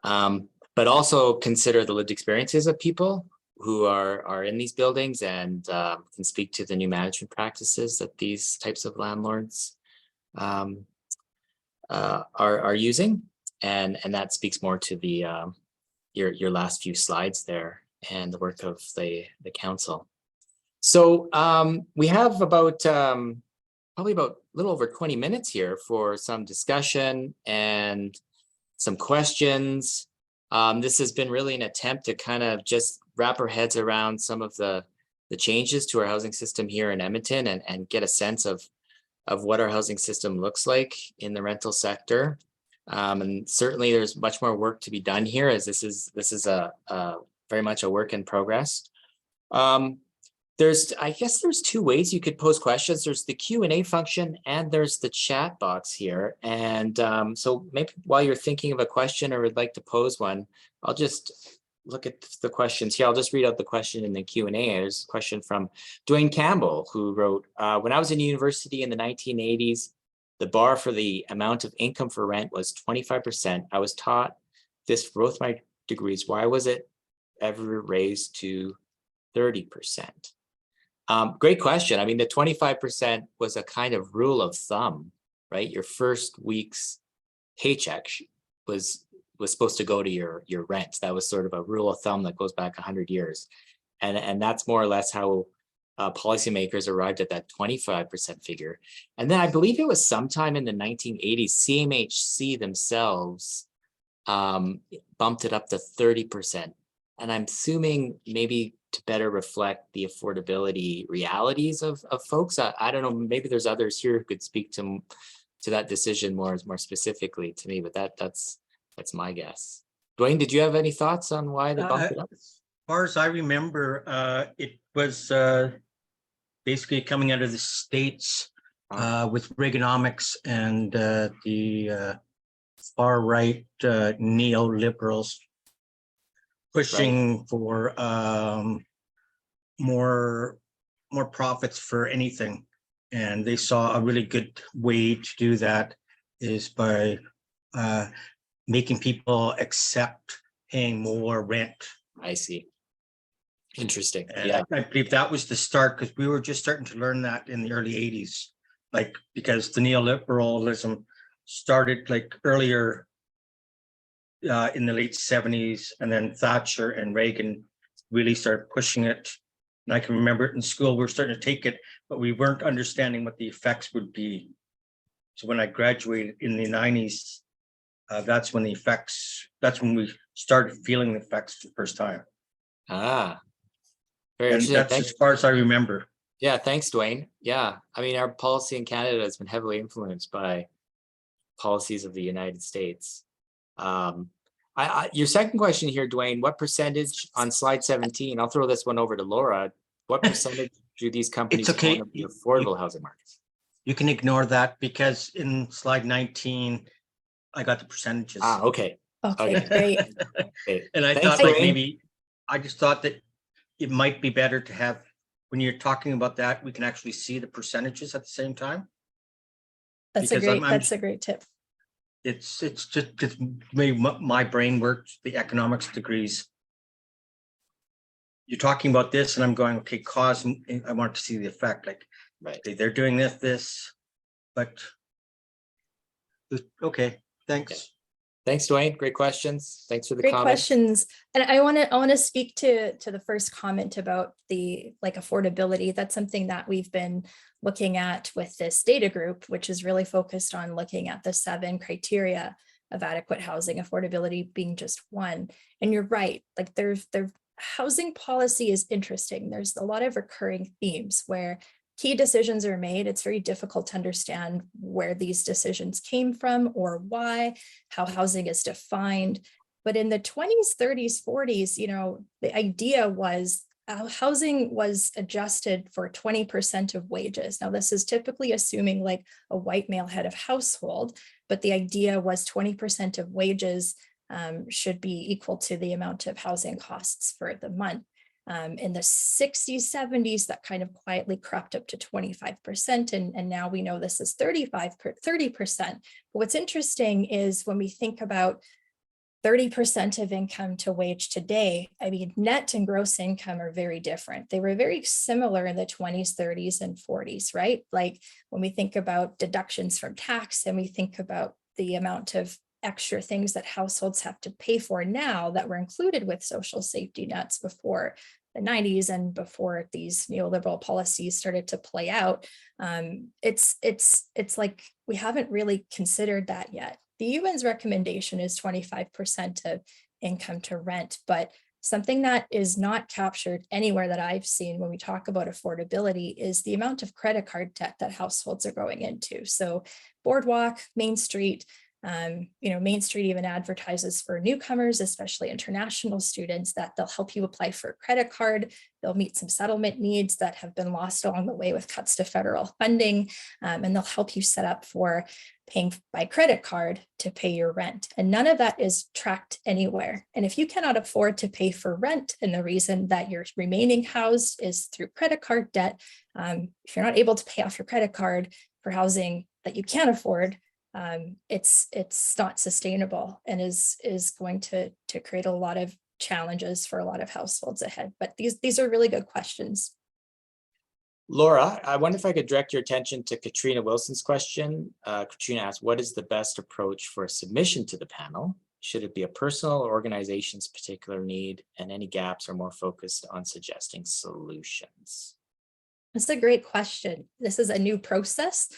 Speaker 1: But also consider the lived experiences of people who are in these buildings and can speak to the new management practices that these types of landlords are using, and that speaks more to the your last few slides there and the work of the council. So we have about probably about a little over 20 minutes here for some discussion and some questions. This has been really an attempt to kind of just wrap our heads around some of the changes to our housing system here in Edmonton and get a sense of what our housing system looks like in the rental sector. And certainly there's much more work to be done here, as this is a very much a work in progress. I guess there's 2 ways you could pose questions. There's the Q&A function and there's the chat box here. And so maybe while you're thinking of a question or would like to pose one, I'll just look at the questions here. I'll just read out the question in the Q&A. There's a question from Dwayne Campbell, who wrote, when I was in university in the 1980s, the bar for the amount of income for rent was 25%. I was taught this for both my degrees. Why was it ever raised to 30%? Great question. I mean, the 25% was a kind of rule of thumb, right? Your first week's paycheck was supposed to go to your rent. That was sort of a rule of thumb that goes back 100 years. And that's more or less how policymakers arrived at that 25% figure. And then I believe it was sometime in the 1980s, CMHC themselves bumped it up to 30%. And I'm assuming maybe to better reflect the affordability realities of folks. I don't know, maybe there's others here who could speak to that decision more specifically to me, but that's my guess. Dwayne, did you have any thoughts on why they bumped it up?
Speaker 3: As far as I remember, it was basically coming out of the States with Reaganomics and the far right neoliberals pushing for more profits for anything. And they saw a really good way to do that is by making people accept paying more rent.
Speaker 1: I see. Interesting.
Speaker 3: And
Speaker 1: Yeah.
Speaker 3: I believe that was the start, because we were just starting to learn that in the early 80s, like because the neoliberalism started like earlier in the late 70s, and then Thatcher and Reagan really started pushing it. And I can remember it in school, we were starting to take it, but we weren't understanding what the effects would be. So when I graduated in the 90s, that's when we started feeling the effects for the first time.
Speaker 1: Very
Speaker 3: And
Speaker 1: interesting.
Speaker 3: that's as far as I remember.
Speaker 1: Yeah, thanks, Dwayne. Yeah, I mean, our policy in Canada has been heavily influenced by policies of the United States. Your second question here, Dwayne, what percentage on slide 17, I'll throw this one over to Laura, what percentage do these companies own of the affordable housing markets?
Speaker 3: You can ignore that because in slide 19, I got the percentages.
Speaker 1: Okay.
Speaker 2: Okay, great.
Speaker 1: Okay.
Speaker 3: And I
Speaker 1: Thanks,
Speaker 3: thought like
Speaker 1: Dwayne.
Speaker 3: I just thought that it might be better to have, when you're talking about that, we can actually see the percentages at the same time.
Speaker 2: That's a great tip.
Speaker 3: It's just because my brain works, the economics degrees. You're talking about this and I'm going, okay, cause, I want to see the effect, like,
Speaker 1: right,
Speaker 3: okay, they're doing this, but okay, thanks.
Speaker 1: Okay. Thanks, Dwayne. Great questions. Thanks for the
Speaker 2: Great
Speaker 1: comments.
Speaker 2: questions. And I want to speak to the first comment about the affordability. That's something that we've been looking at with this data group, which is really focused on looking at the 7 criteria of adequate housing, affordability being just one. And you're right, like their housing policy is interesting. There's a lot of recurring themes where key decisions are made. It's very difficult to understand where these decisions came from or why, how housing is defined. But in the 20s, 30s, 40s, the idea was housing was adjusted for 20% of wages. Now, this is typically assuming like a white male head of household, but the idea was 20% of wages should be equal to the amount of housing costs for the month. In the 60s, 70s, that kind of quietly crept up to 25%. And now we know this is 30%. But what's interesting is when we think about 30% of income to wage today, I mean, net and gross income are very different. They were very similar in the 20s, 30s, and 40s, right? Like when we think about deductions from tax and we think about the amount of extra things that households have to pay for now that were included with social safety nets before the 90s and before these neoliberal policies started to play out, it's like we haven't really considered that yet. The UN's recommendation is 25% of income to rent, but something that is not captured anywhere that I've seen when we talk about affordability is the amount of credit card debt that households are going into. So Boardwalk, Main Street, Main Street even advertises for newcomers, especially international students, that they'll help you apply for a credit card. They'll meet some settlement needs that have been lost along the way with cuts to federal funding, and they'll help you set up for paying by credit card to pay your rent. And none of that is tracked anywhere. And if you cannot afford to pay for rent, and the reason that you're remaining housed is through credit card debt, if you're not able to pay off your credit card for housing that you can't afford, it's not sustainable and is going to create a lot of challenges for a lot of households ahead. But these are really good questions.
Speaker 1: Laura, I wonder if I could direct your attention to Katrina Wilson's question. Katrina asked, what is the best approach for a submission to the panel? Should it be a personal or organization's particular need, and any gaps are more focused on suggesting solutions?
Speaker 2: That's a great question. This is a new process.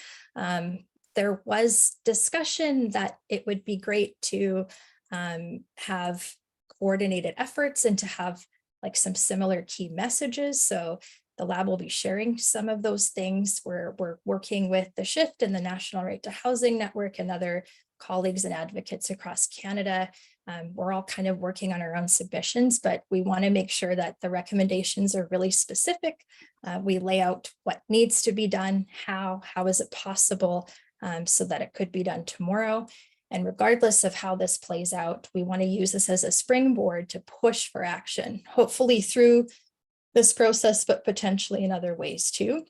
Speaker 2: There was discussion that it would be great to have coordinated efforts and to have like some similar key messages. So the lab will be sharing some of those things. We're working with the Shift and the National Right to Housing Network and other colleagues and advocates across Canada. We're all kind of working on our own submissions, but we want to make sure that the recommendations are really specific. We lay out what needs to be done, how is it possible, so that it could be done tomorrow. And regardless of how this plays out, we want to use this as a springboard to push for action, hopefully through this process, but potentially in other ways too.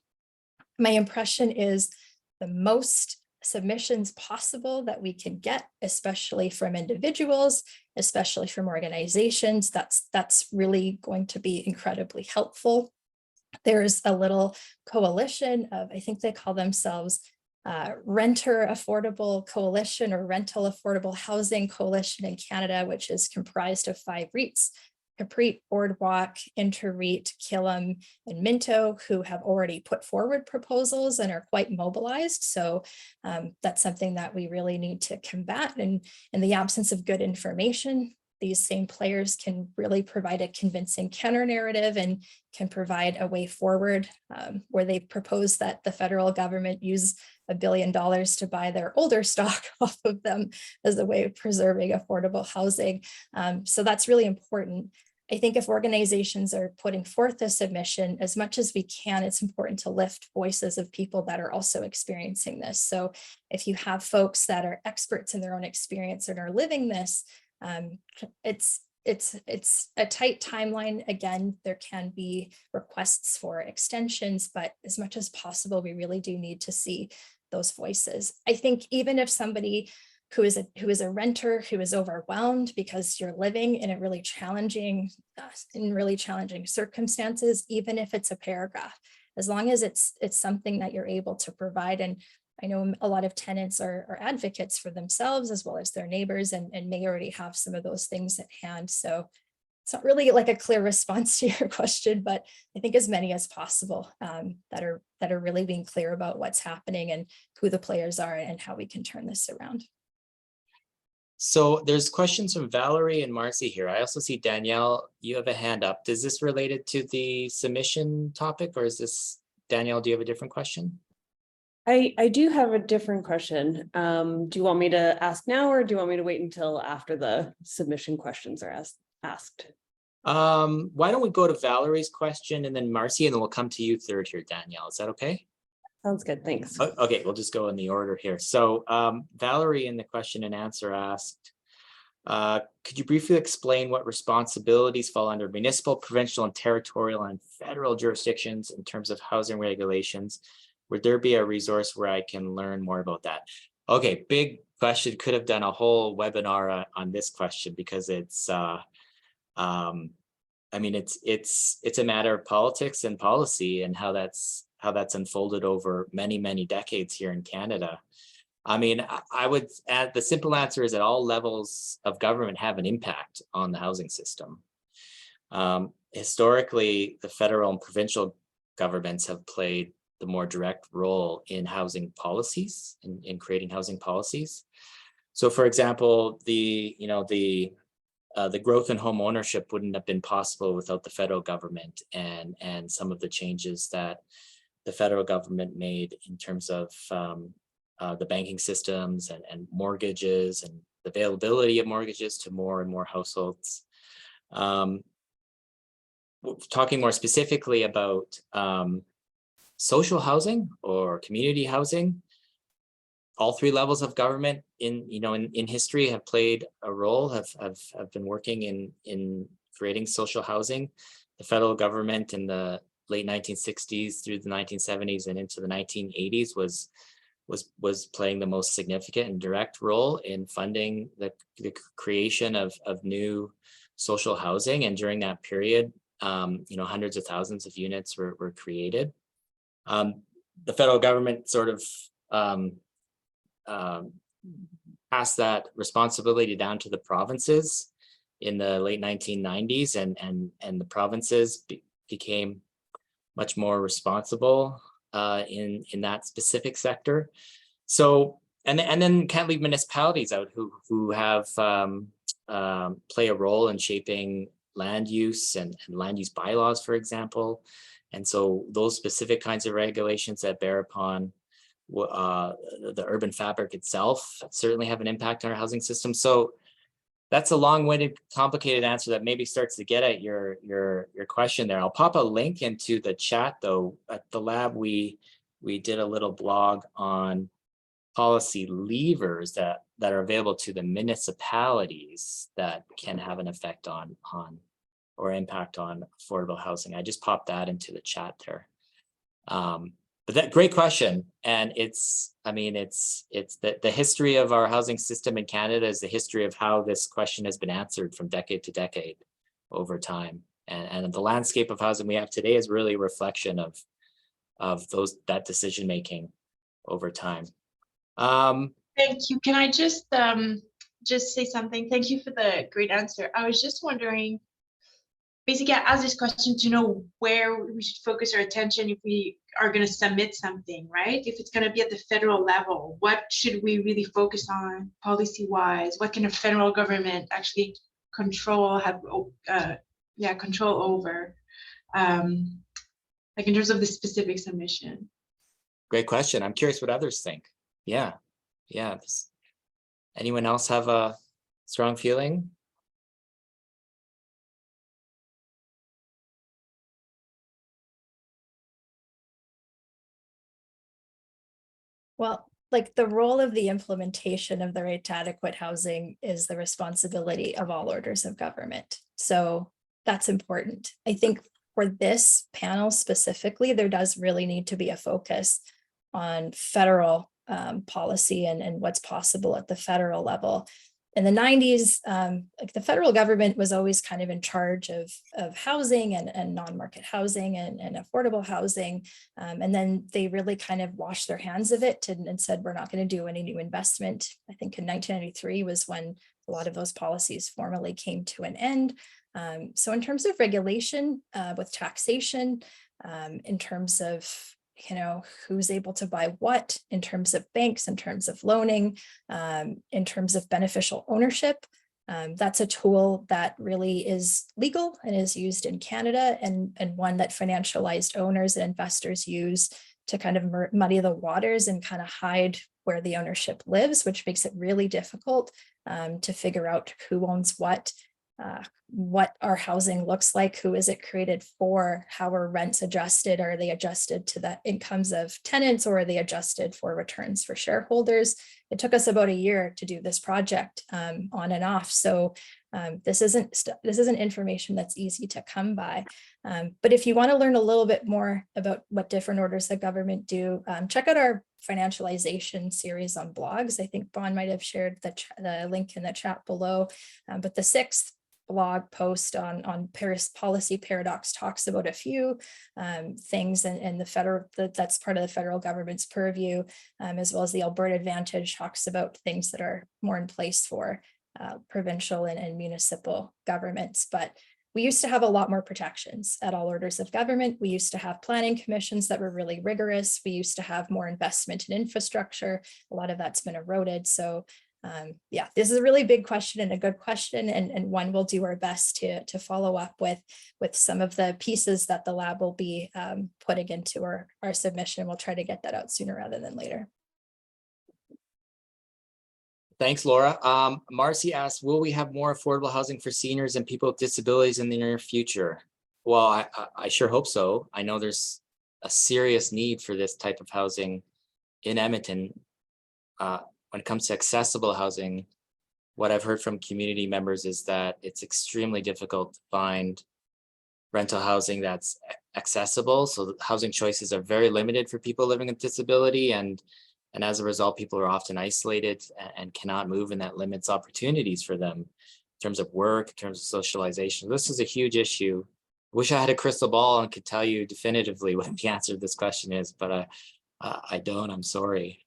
Speaker 2: My impression is the most submissions possible that we can get, especially from individuals, especially from organizations, that's really going to be incredibly helpful. There's a little coalition of, I think they call themselves Renter Affordable Coalition or Rental Affordable Housing Coalition in Canada, which is comprised of 5 REITs, Capri, Boardwalk, InterREIT, Killam, and Minto, who have already put forward proposals and are quite mobilized. So that's something that we really need to combat. And in the absence of good information, these same players can really provide a convincing counter narrative and can provide a way forward, where they propose that the federal government use $1 billion to buy their older stock off of them as a way of preserving affordable housing. So that's really important. I think if organizations are putting forth a submission, as much as we can, it's important to lift voices of people that are also experiencing this. So if you have folks that are experts in their own experience and are living this, it's a tight timeline. Again, there can be requests for extensions, but as much as possible, we really do need to see those voices. I think even if somebody who is a renter who is overwhelmed because you're living in a really challenging circumstances, even if it's a paragraph, as long as it's something that you're able to provide. And I know a lot of tenants are advocates for themselves as well as their neighbors and may already have some of those things at hand. So it's not really like a clear response to your question, but I think as many as possible that are really being clear about what's happening and who the players are and how we can turn this around.
Speaker 1: So there's questions from Valerie and Marcy here. I also see Danielle, you have a hand up. Is this related to the submission topic, or is this, Danielle, do you have a different question?
Speaker 4: I do have a different question. Do you want me to ask now, or do you want me to wait until after the submission questions are asked?
Speaker 1: Why don't we go to Valerie's question and then Marcy, and then we'll come to you third here, Danielle. Is that okay?
Speaker 4: Sounds good, thanks.
Speaker 1: Okay, we'll just go in the order here. So Valerie in the question and answer asked, could you briefly explain what responsibilities fall under municipal, provincial, and territorial and federal jurisdictions in terms of housing regulations? Would there be a resource where I can learn more about that? Okay, big question. Could have done a whole webinar on this question because it's, I mean, it's a matter of politics and policy and how that's unfolded over many, many decades here in Canada. I mean, I would add the simple answer is that all levels of government have an impact on the housing system. Historically, the federal and provincial governments have played the more direct role in housing policies, in creating housing policies. So, for example, the growth in home ownership wouldn't have been possible without the federal government and some of the changes that the federal government made in terms of the banking systems and mortgages and the availability of mortgages to more and more households. Talking more specifically about social housing or community housing, all 3 levels of government in history have played a role, have been working in creating social housing. The federal government in the late 1960s through the 1970s and into the 1980s was playing the most significant and direct role in funding the creation of new social housing. And during that period, hundreds of thousands of units were created. The federal government sort of passed that responsibility down to the provinces in the late 1990s, and the provinces became much more responsible in that specific sector. So, and then can't leave municipalities out who have play a role in shaping land use and land use bylaws, for example. And so those specific kinds of regulations that bear upon the urban fabric itself certainly have an impact on our housing system. So that's a long-winded, complicated answer that maybe starts to get at your question there. I'll pop a link into the chat though. At the lab, we did a little blog on policy levers that are available to the municipalities that can have an effect on or impact on affordable housing. I just popped that into the chat there. But that great question. And it's the history of our housing system in Canada is the history of how this question has been answered from decade to decade over time. And the landscape of housing we have today is really a reflection of that decision making over time.
Speaker 5: Thank you. Can I just say something? Thank you for the great answer. I was just wondering, basically, I asked this question to know where we should focus our attention if we are going to submit something, right? If it's going to be at the federal level, what should we really focus on policy-wise? What can a federal government actually control over, like in terms of the specific submission?
Speaker 1: Great question. I'm curious what others think. Yeah. Does anyone else have a strong feeling?
Speaker 2: Well, like the role of the implementation of the right to adequate housing is the responsibility of all orders of government. So that's important. I think for this panel specifically, there does really need to be a focus on federal policy and what's possible at the federal level. In the 90s, like the federal government was always kind of in charge of housing and non-market housing and affordable housing. And then they really kind of washed their hands of it and said, we're not going to do any new investment. I think in 1993 was when a lot of those policies formally came to an end. So in terms of regulation with taxation, in terms of who's able to buy what, in terms of banks, in terms of loaning, in terms of beneficial ownership. That's a tool that really is legal and is used in Canada, and one that financialized owners and investors use to kind of muddy the waters and kind of hide where the ownership lives, which makes it really difficult to figure out who owns what our housing looks like, who is it created for, how are rents adjusted, are they adjusted to the incomes of tenants, or are they adjusted for returns for shareholders? It took us about a year to do this project on and off. So this isn't information that's easy to come by. But if you want to learn a little bit more about what different orders of government do, check out our financialization series on blogs. I think Bon might have shared the link in the chat below, but the 6th blog post on Paris Policy Paradox talks about a few things, and that's part of the federal government's purview, as well as the Alberta Advantage talks about things that are more in place for provincial and municipal governments. But we used to have a lot more protections at all orders of government. We used to have planning commissions that were really rigorous. We used to have more investment in infrastructure. A lot of that's been eroded. So yeah, this is a really big question and a good question, and one we'll do our best to follow up with some of the pieces that the lab will be putting into our submission. We'll try to get that out sooner rather than later.
Speaker 1: Thanks, Laura. Marcy asked, will we have more affordable housing for seniors and people with disabilities in the near future? Well, I sure hope so. I know there's a serious need for this type of housing in Edmonton. When it comes to accessible housing, what I've heard from community members is that it's extremely difficult to find rental housing that's accessible. So the housing choices are very limited for people living with disability. And as a result, people are often isolated and cannot move, and that limits opportunities for them terms of work, in terms of socialization. This is a huge issue. I wish I had a crystal ball and could tell you definitively what the answer to this question is, but I don't. I'm sorry.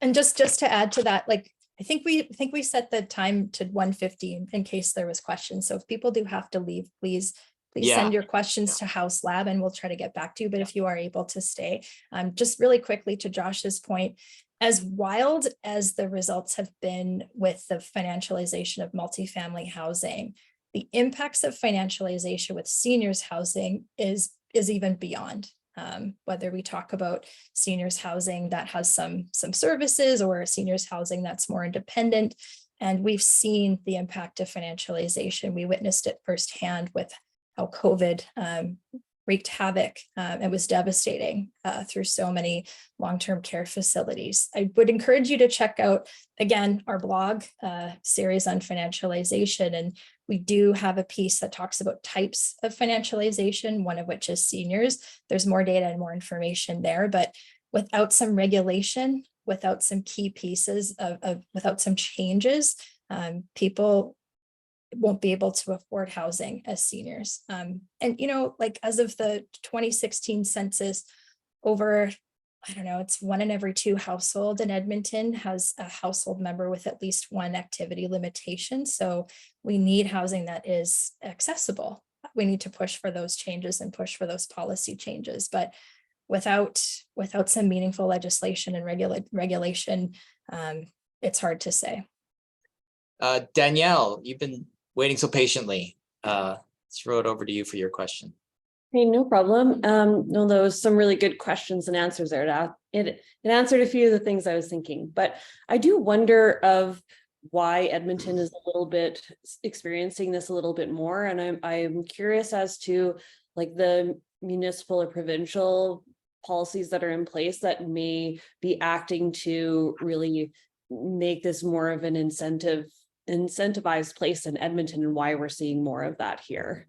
Speaker 2: And just to add to that, like I think we set the time to 1:50 in case there was questions. So if people do have to leave, please send your questions to House Lab and we'll try to get back to you. But if you are able to stay, just really quickly to Josh's point, as wild as the results have been with the financialization of multifamily housing, the impacts of financialization with seniors housing is even beyond. Whether we talk about seniors housing that has some services or seniors housing that's more independent. And we've seen the impact of financialization. We witnessed it firsthand with how COVID wreaked havoc and was devastating through so many long-term care facilities. I would encourage you to check out, again, our blog series on financialization. And we do have a piece that talks about types of financialization, one of which is seniors. There's more data and more information there, but without some regulation, without some key pieces without some changes, people won't be able to afford housing as seniors. And, you know, like as of the 2016 census, over, I don't know, it's 1 in every 2 households in Edmonton has a household member with at least one activity limitation. So we need housing that is accessible. We need to push for those changes and push for those policy changes. But without some meaningful legislation and regulation, it's hard to say.
Speaker 1: Danielle, you've been waiting so patiently. Throw it over to you for your question.
Speaker 4: Hey, no problem. No, there was some really good questions and answers there. It answered a few of the things I was thinking, but I do wonder of why Edmonton is a little bit experiencing this a little bit more. And I'm curious as to like the municipal or provincial policies that are in place that may be acting to really make this more of an incentivized place in Edmonton and why we're seeing more of that here.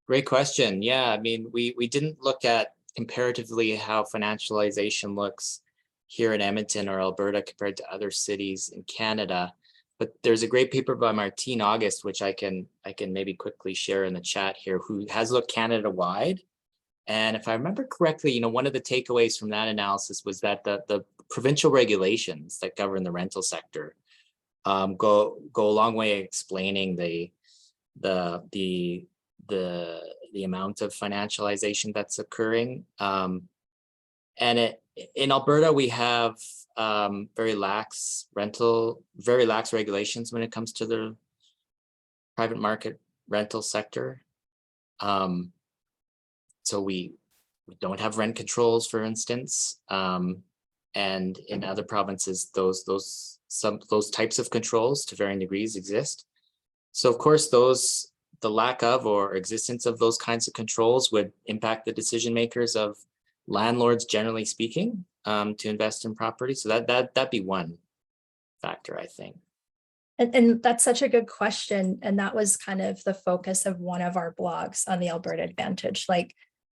Speaker 1: Great question. Yeah, I mean, we didn't look at comparatively how financialization looks here in Edmonton or Alberta compared to other cities in Canada. But there's a great paper by Martine August, which I can maybe quickly share in the chat here, who has looked Canada-wide. And if I remember correctly, you know, one of the takeaways from that analysis was that the provincial regulations that govern the rental sector go a long way explaining the amount of financialization that's occurring. And in Alberta, we have very lax regulations when it comes to the private market rental sector. So we don't have rent controls, for instance. And in other provinces, those types of controls to varying degrees exist. So of course, the lack of or existence of those kinds of controls would impact the decision makers of landlords, generally speaking, to invest in property. So that'd be one factor, I think.
Speaker 2: And that's such a good question. And that was kind of the focus of one of our blogs on the Alberta Advantage. Like,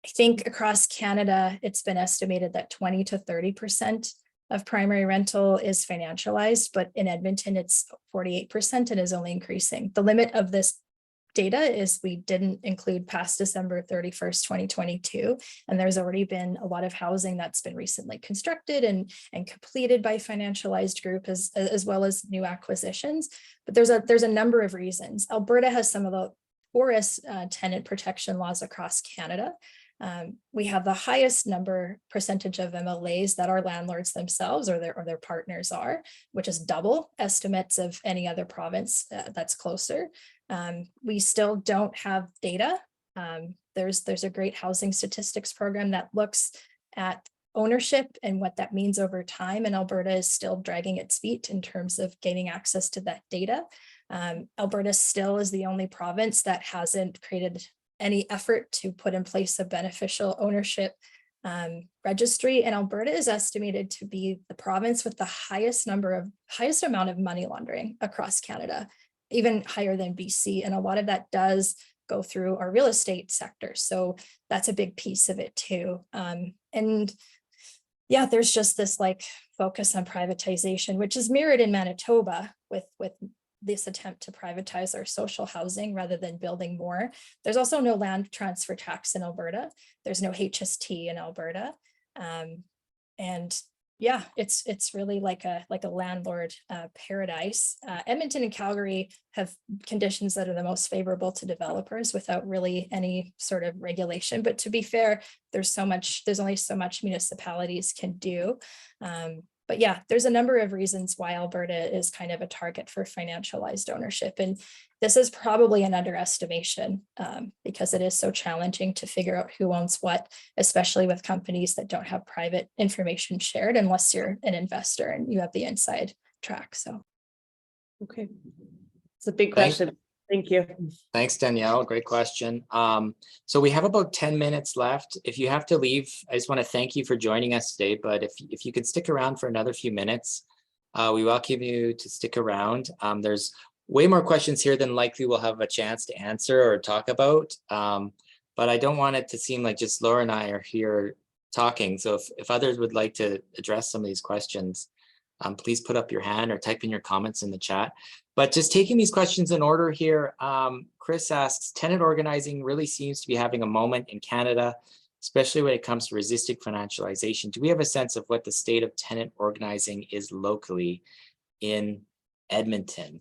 Speaker 2: I think across Canada, it's been estimated that 20 to 30% of primary rental is financialized, but in Edmonton, it's 48% and is only increasing. The limit of this data is we didn't include past December 31st, 2022. And there's already been a lot of housing that's been recently constructed and completed by Financialized Group as well as new acquisitions. But there's a number of reasons. Alberta has some of the poorest tenant protection laws across Canada. We have the highest percentage of MLAs that our landlords themselves or their partners are, which is double estimates of any other province that's closer. We still don't have data. There's a great housing statistics program that looks at ownership and what that means over time, and Alberta is still dragging its feet in terms of gaining access to that data. Alberta still is the only province that hasn't created any effort to put in place a beneficial ownership registry, and Alberta is estimated to be the province with the highest amount of money laundering across Canada, even higher than BC. And a lot of that does go through our real estate sector. So that's a big piece of it too. And yeah, there's just this like focus on privatization, which is mirrored in Manitoba with this attempt to privatize our social housing rather than building more. There's also no land transfer tax in Alberta. There's no HST in Alberta. And yeah, it's really like a landlord paradise. Edmonton and Calgary have conditions that are the most favorable to developers without really any sort of regulation. But to be fair, there's only so much municipalities can do. But yeah, there's a number of reasons why Alberta is kind of a target for financialized ownership. And this is probably an underestimation because it is so challenging to figure out who owns what, especially with companies that don't have private information shared unless you're an investor and you have the inside track. So,
Speaker 4: okay. It's a big question. Thank you.
Speaker 1: Thanks, Danielle. Great question. So we have about 10 minutes left. If you have to leave, I just want to thank you for joining us today. But if you could stick around for another few minutes, we welcome you to stick around. There's way more questions here than likely we'll have a chance to answer or talk about. But I don't want it to seem like just Laura and I are here talking. So if others would like to address some of these questions, please put up your hand or type in your comments in the chat. But just taking these questions in order here, Chris asks, tenant organizing really seems to be having a moment in Canada, especially when it comes to resisting financialization. Do we have a sense of what the state of tenant organizing is locally in Edmonton?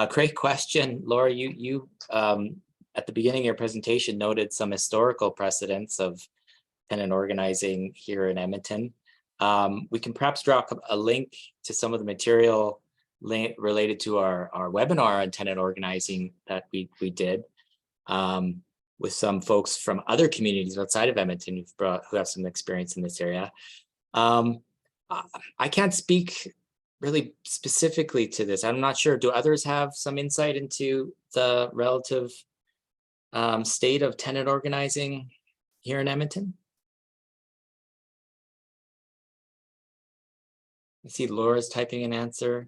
Speaker 1: Great question, Laura. You at the beginning of your presentation noted some historical precedents of tenant organizing here in Edmonton. We can perhaps drop a link to some of the material related to our webinar on tenant organizing that we did with some folks from other communities outside of Edmonton who have some experience in this area. I can't speak really specifically to this. I'm not sure. Do others have some insight into the relative state of tenant organizing here in Edmonton? I see Laura's typing an answer.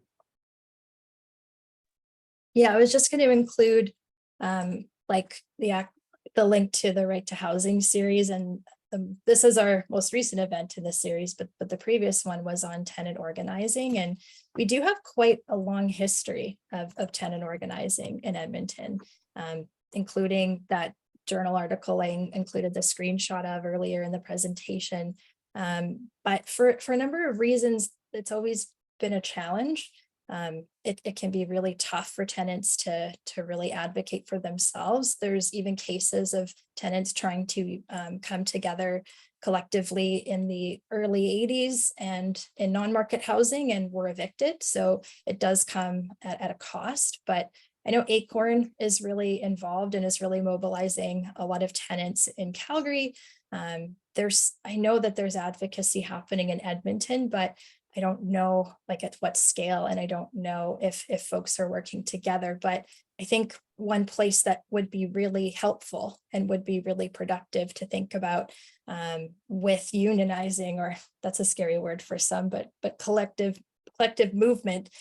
Speaker 2: Yeah, I was just going to include like the link to the Right to Housing series, and this is our most recent event in this series, but the previous one was on tenant organizing, and we do have quite a long history of tenant organizing in Edmonton, including that journal article I included the screenshot of earlier in the presentation. But for a number of reasons, it's always been a challenge. It can be really tough for tenants to really advocate for themselves. There's even cases of tenants trying to come together collectively in the early 80s and in non-market housing and were evicted. So it does come at a cost, but I know Acorn is really involved and is really mobilizing a lot of tenants in Calgary. I know that there's advocacy happening in Edmonton, but I don't know like at what scale, and I don't know if folks are working together. But I think one place that would be really helpful and would be really productive to think about with unionizing, or that's a scary word for some, but collective movement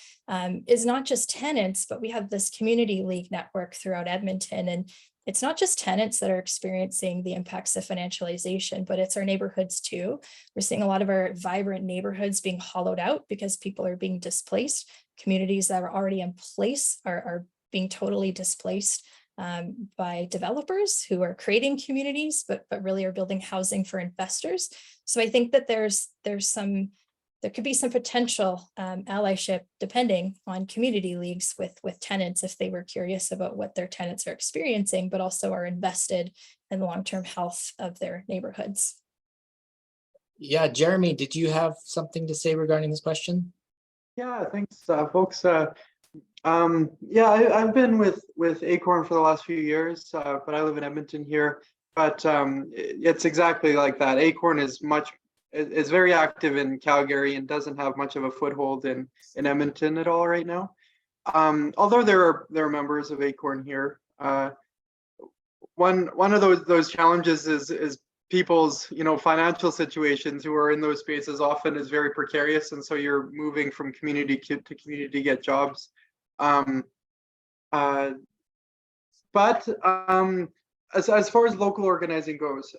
Speaker 2: is not just tenants, but we have this community league network throughout Edmonton. And it's not just tenants that are experiencing the impacts of financialization, but it's our neighborhoods too. We're seeing a lot of our vibrant neighborhoods being hollowed out because people are being displaced. Communities that are already in place are being totally displaced by developers who are creating communities, but really are building housing for investors. So I think that there could be some potential allyship depending on community leagues with tenants if they were curious about what their tenants are experiencing, but also are invested in the long-term health of their neighborhoods.
Speaker 1: Yeah, Jeremy, did you have something to say regarding this question?
Speaker 6: Yeah, thanks, folks. Yeah, I've been with Acorn for the last few years, but I live in Edmonton here. But it's exactly like that. Acorn is very active in Calgary and doesn't have much of a foothold in Edmonton at all right now. Although there are members of Acorn here. One of those challenges is people's financial situations who are in those spaces often is very precarious, and so you're moving from community to community to get jobs. But as far as local organizing goes,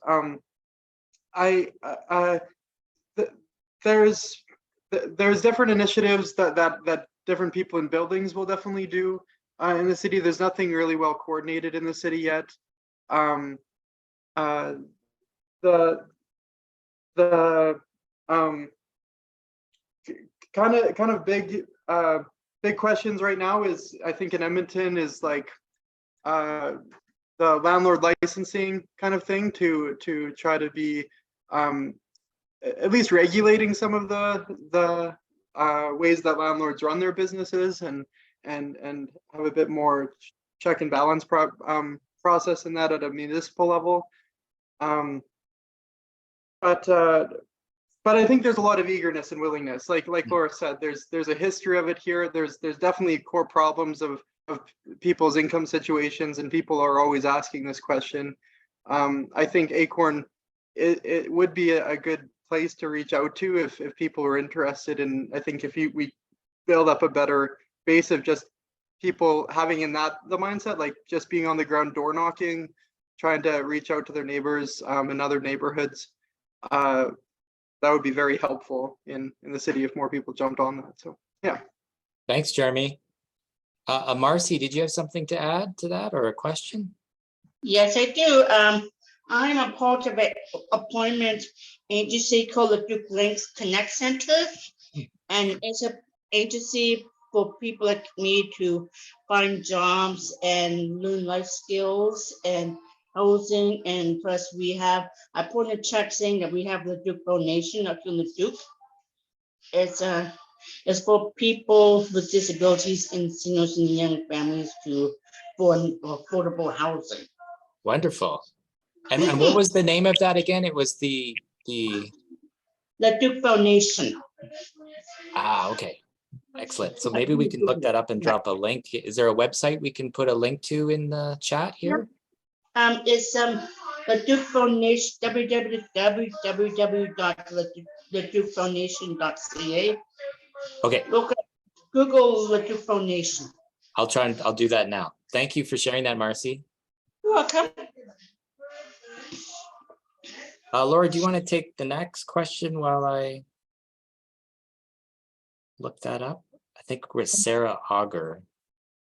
Speaker 6: there's there's different initiatives that different people in buildings will definitely do in the city. There's nothing really well coordinated in the city yet. Um, the kind of big questions right now is, I think in Edmonton, is like the landlord licensing kind of thing to try to be at least regulating some of the ways that landlords run their businesses and have a bit more check and balance process in that at a municipal level. But I think there's a lot of eagerness and willingness. Like Laura said, there's a history of it here. There's definitely core problems of people's income situations, and people are always asking this question. I think Acorn it would be a good place to reach out to if people are interested. And I think if we build up a better base of just people having the mindset, like just being on the ground, door knocking, trying to reach out to their neighbors in other neighborhoods, that would be very helpful in the city if more people jumped on that. So yeah.
Speaker 1: Thanks, Jeremy. Marcy, did you have something to add to that or a question?
Speaker 7: Yes, I do. I'm a part of an appointment agency called the Duke Links Connect Center, and it's an agency for people like me to find jobs and learn life skills and housing. And plus I put in a check saying that we have the Duke Foundation up in the Duke. It's for people with disabilities and seniors and young families for affordable housing.
Speaker 1: Wonderful. And what was the name of that again? It was the
Speaker 7: Duke Foundation.
Speaker 1: Okay. Excellent. So maybe we can look that up and drop a link. Is there a website we can put a link to in the chat here?
Speaker 7: It's the Duke Foundation, www.thedukefoundation.ca.
Speaker 1: Okay.
Speaker 7: Google the Duke Foundation.
Speaker 1: I'll do that now. Thank you for sharing that, Marcy.
Speaker 7: You're welcome.
Speaker 1: Laura, do you want to take the next question while I look that up? I think we're Sarah Auger.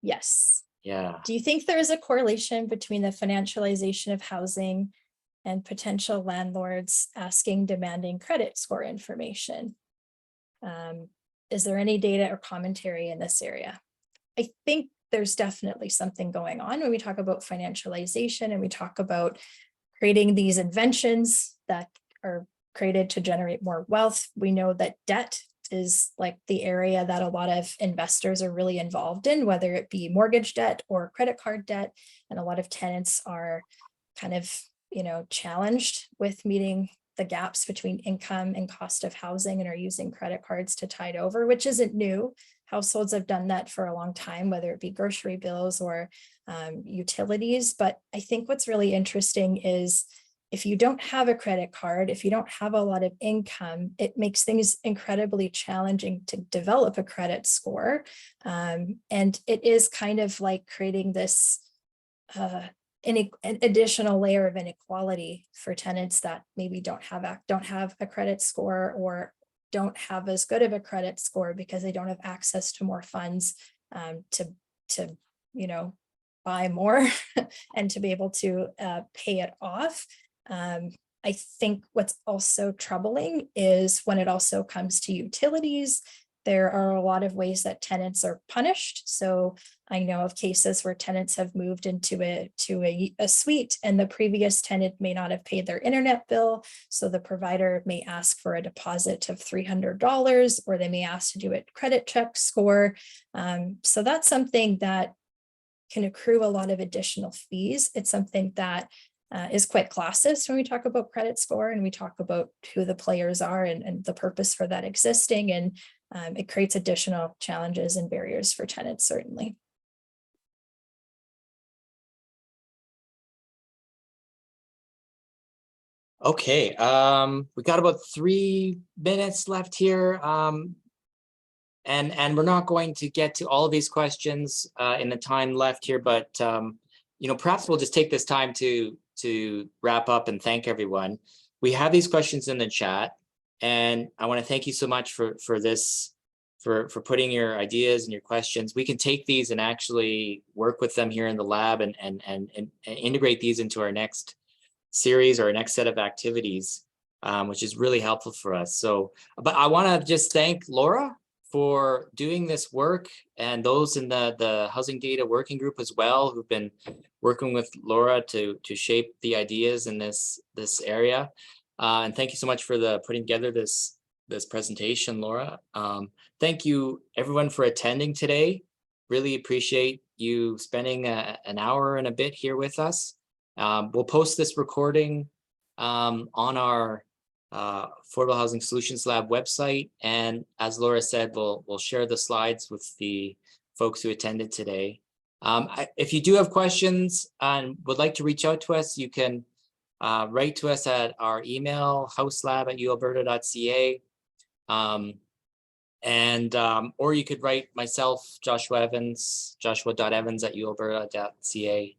Speaker 2: Yes.
Speaker 1: Yeah.
Speaker 2: Do you think there is a correlation between the financialization of housing and potential landlords demanding credit score information? Is there any data or commentary in this area? I think there's definitely something going on when we talk about financialization and we talk about creating these inventions that are created to generate more wealth. We know that debt is like the area that a lot of investors are really involved in, whether it be mortgage debt or credit card debt. And a lot of tenants are kind of, challenged with meeting the gaps between income and cost of housing and are using credit cards to tide over, which isn't new. Households have done that for a long time, whether it be grocery bills or utilities. But I think what's really interesting is if you don't have a credit card, if you don't have a lot of income, it makes things incredibly challenging to develop a credit score. And it is kind of like creating this an additional layer of inequality for tenants that maybe don't have a credit score or don't have as good of a credit score because they don't have access to more funds to buy more and to be able to pay it off. I think what's also troubling is when it also comes to utilities, there are a lot of ways that tenants are punished. So I know of cases where tenants have moved into a suite and the previous tenant may not have paid their internet bill. So the provider may ask for a deposit of $300 or they may ask to do a credit check score. So that's something that can accrue a lot of additional fees. It's something that is quite classist when we talk about credit score and we talk about who the players are and the purpose for that existing. And it creates additional challenges and barriers for tenants, certainly.
Speaker 1: Okay, we got about 3 minutes left here. And we're not going to get to all of these questions in the time left here, but perhaps we'll just take this time to wrap up and thank everyone. We have these questions in the chat. And I want to thank you so much for this, for putting your ideas and your questions. We can take these and actually work with them here in the lab and integrate these into our next series or our next set of activities, which is really helpful for us. So, but I want to just thank Laura for doing this work, and those in the housing data working group as well, who've been working with Laura to shape the ideas in this area. And thank you so much for putting together this presentation, Laura. Thank you everyone for attending today. Really appreciate you spending an hour and a bit here with us. We'll post this recording on our Affordable Housing Solutions Lab website. And as Laura said, we'll share the slides with the folks who attended today. If you do have questions and would like to reach out to us, you can write to us at our email, houselab@ualberta.ca. Or you could write myself, joshua.evans@ualberta.ca,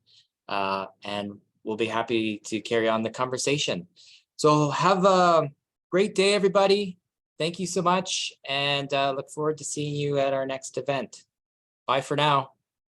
Speaker 1: and we'll be happy to carry on the conversation. So have a great day, everybody. Thank you so much, and look forward to seeing you at our next event. Bye for now.